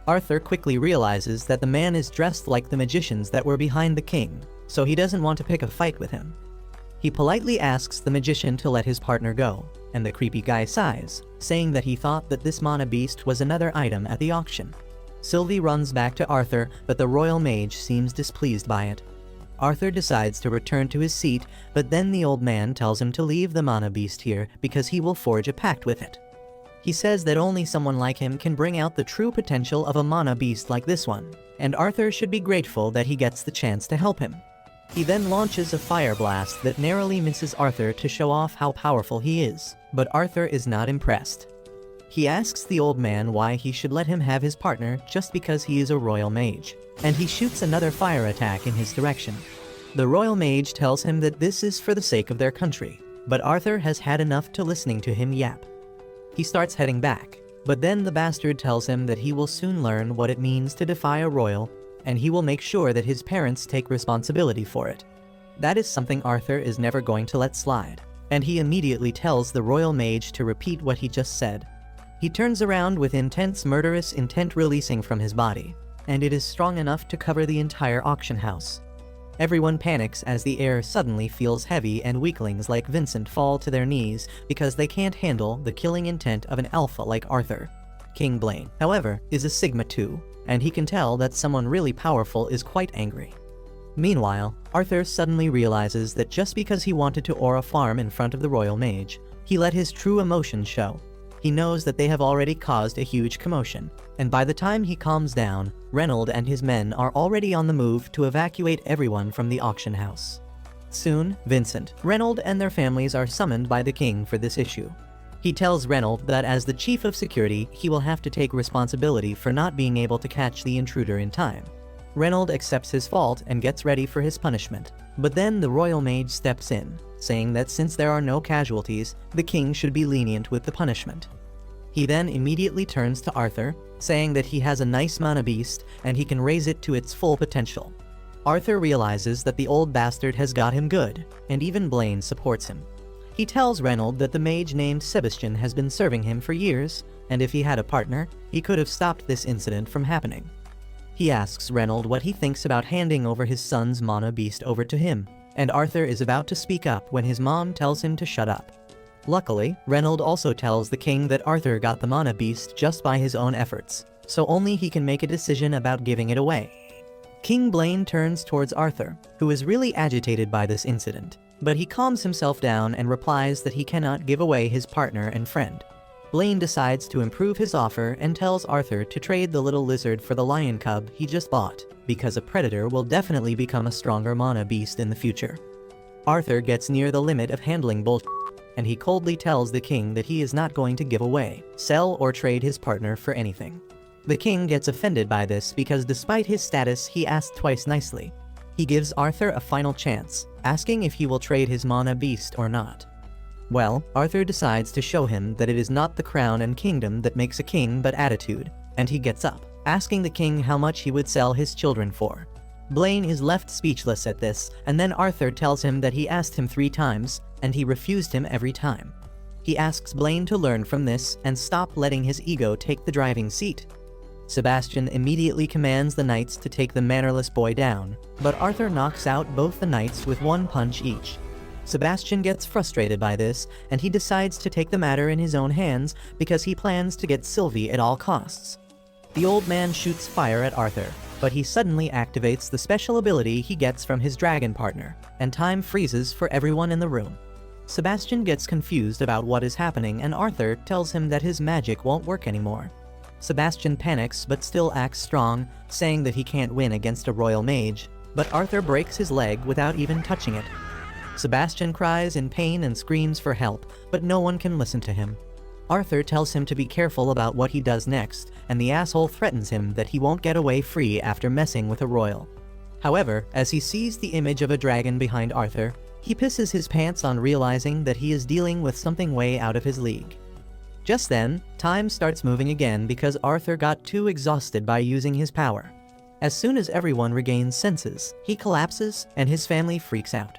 [SPEAKER 1] Arthur quickly realizes that the man is dressed like the magicians that were behind the king, so he doesn't want to pick a fight with him. He politely asks the magician to let his partner go, and the creepy guy sighs, saying that he thought that this mana beast was another item at the auction. Sylvie runs back to Arthur, but the royal mage seems displeased by it. Arthur decides to return to his seat, but then the old man tells him to leave the mana beast here because he will forge a pact with it. He says that only someone like him can bring out the true potential of a mana beast like this one, and Arthur should be grateful that he gets the chance to help him. He then launches a fire blast that narrowly misses Arthur to show off how powerful he is, but Arthur is not impressed. He asks the old man why he should let him have his partner just because he is a royal mage, and he shoots another fire attack in his direction. The royal mage tells him that this is for the sake of their country, but Arthur has had enough to listening to him yap. He starts heading back, but then the bastard tells him that he will soon learn what it means to defy a royal, and he will make sure that his parents take responsibility for it. That is something Arthur is never going to let slide, and he immediately tells the royal mage to repeat what he just said. He turns around with intense murderous intent releasing from his body, and it is strong enough to cover the entire auction house. Everyone panics as the air suddenly feels heavy and weaklings like Vincent fall to their knees because they can't handle the killing intent of an alpha like Arthur. King Blaine, however, is a Sigma 2, and he can tell that someone really powerful is quite angry. Meanwhile, Arthur suddenly realizes that just because he wanted to aura farm in front of the royal mage, he let his true emotions show. He knows that they have already caused a huge commotion, and by the time he calms down, Reynold and his men are already on the move to evacuate everyone from the auction house. Soon, Vincent, Reynold and their families are summoned by the king for this issue. He tells Reynold that as the chief of security, he will have to take responsibility for not being able to catch the intruder in time. Reynold accepts his fault and gets ready for his punishment, but then the royal mage steps in, saying that since there are no casualties, the king should be lenient with the punishment. He then immediately turns to Arthur, saying that he has a nice mana beast and he can raise it to its full potential. Arthur realizes that the old bastard has got him good, and even Blaine supports him. He tells Reynold that the mage named Sebastian has been serving him for years, and if he had a partner, he could have stopped this incident from happening. He asks Reynold what he thinks about handing over his son's mana beast over to him, and Arthur is about to speak up when his mom tells him to shut up. Luckily, Reynold also tells the king that Arthur got the mana beast just by his own efforts, so only he can make a decision about giving it away. King Blaine turns towards Arthur, who is really agitated by this incident, but he calms himself down and replies that he cannot give away his partner and friend. Blaine decides to improve his offer and tells Arthur to trade the little lizard for the lion cub he just bought, because a predator will definitely become a stronger mana beast in the future. Arthur gets near the limit of handling bullshit, and he coldly tells the king that he is not going to give away, sell, or trade his partner for anything. The king gets offended by this because despite his status, he asked twice nicely. He gives Arthur a final chance, asking if he will trade his mana beast or not. Well, Arthur decides to show him that it is not the crown and kingdom that makes a king but attitude, and he gets up, asking the king how much he would sell his children for. Blaine is left speechless at this, and then Arthur tells him that he asked him 3 times, and he refused him every time. He asks Blaine to learn from this and stop letting his ego take the driving seat. Sebastian immediately commands the knights to take the mannerless boy down, but Arthur knocks out both the knights with 1 punch each. Sebastian gets frustrated by this, and he decides to take the matter in his own hands because he plans to get Sylvie at all costs. The old man shoots fire at Arthur, but he suddenly activates the special ability he gets from his dragon partner, and time freezes for everyone in the room. Sebastian gets confused about what is happening, and Arthur tells him that his magic won't work anymore. Sebastian panics but still acts strong, saying that he can't win against a royal mage, but Arthur breaks his leg without even touching it. Sebastian cries in pain and screams for help, but no one can listen to him. Arthur tells him to be careful about what he does next, and the asshole threatens him that he won't get away free after messing with a royal. However, as he sees the image of a dragon behind Arthur, he pisses his pants on realizing that he is dealing with something way out of his league. Just then, time starts moving again because Arthur got too exhausted by using his power. As soon as everyone regains senses, he collapses and his family freaks out.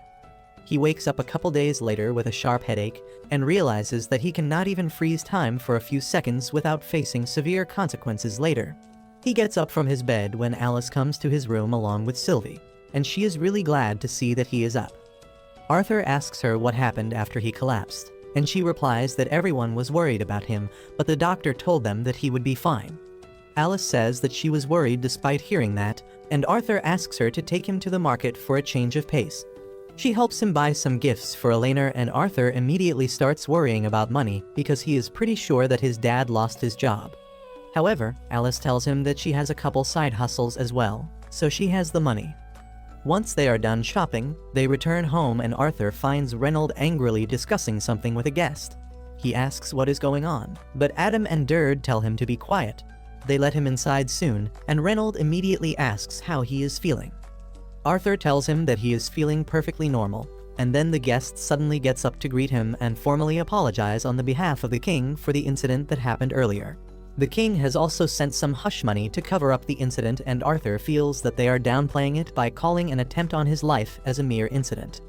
[SPEAKER 1] He wakes up a couple days later with a sharp headache and realizes that he cannot even freeze time for a few seconds without facing severe consequences later. He gets up from his bed when Alice comes to his room along with Sylvie, and she is really glad to see that he is up. Arthur asks her what happened after he collapsed, and she replies that everyone was worried about him, but the doctor told them that he would be fine. Alice says that she was worried despite hearing that, and Arthur asks her to take him to the market for a change of pace. She helps him buy some gifts for Elena, and Arthur immediately starts worrying about money because he is pretty sure that his dad lost his job. However, Alice tells him that she has a couple side hustles as well, so she has the money. Once they are done shopping, they return home and Arthur finds Reynold angrily discussing something with a guest. He asks what is going on, but Adam and Derd tell him to be quiet. They let him inside soon, and Reynold immediately asks how he is feeling. Arthur tells him that he is feeling perfectly normal, and then the guest suddenly gets up to greet him and formally apologize on the behalf of the king for the incident that happened earlier. The king has also sent some hush money to cover up the incident, and Arthur feels that they are downplaying it by calling an attempt on his life as a mere incident.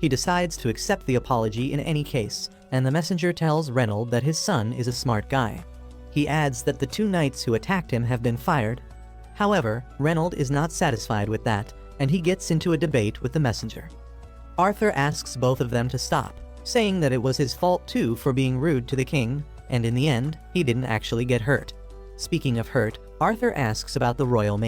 [SPEAKER 1] He decides to accept the apology in any case, and the messenger tells Reynold that his son is a smart guy. He adds that the 2 knights who attacked him have been fired. However, Reynold is not satisfied with that, and he gets into a debate with the messenger. Arthur asks both of them to stop, saying that it was his fault too for being rude to the king, and in the end, he didn't actually get hurt. Speaking of hurt, Arthur asks about the royal maid.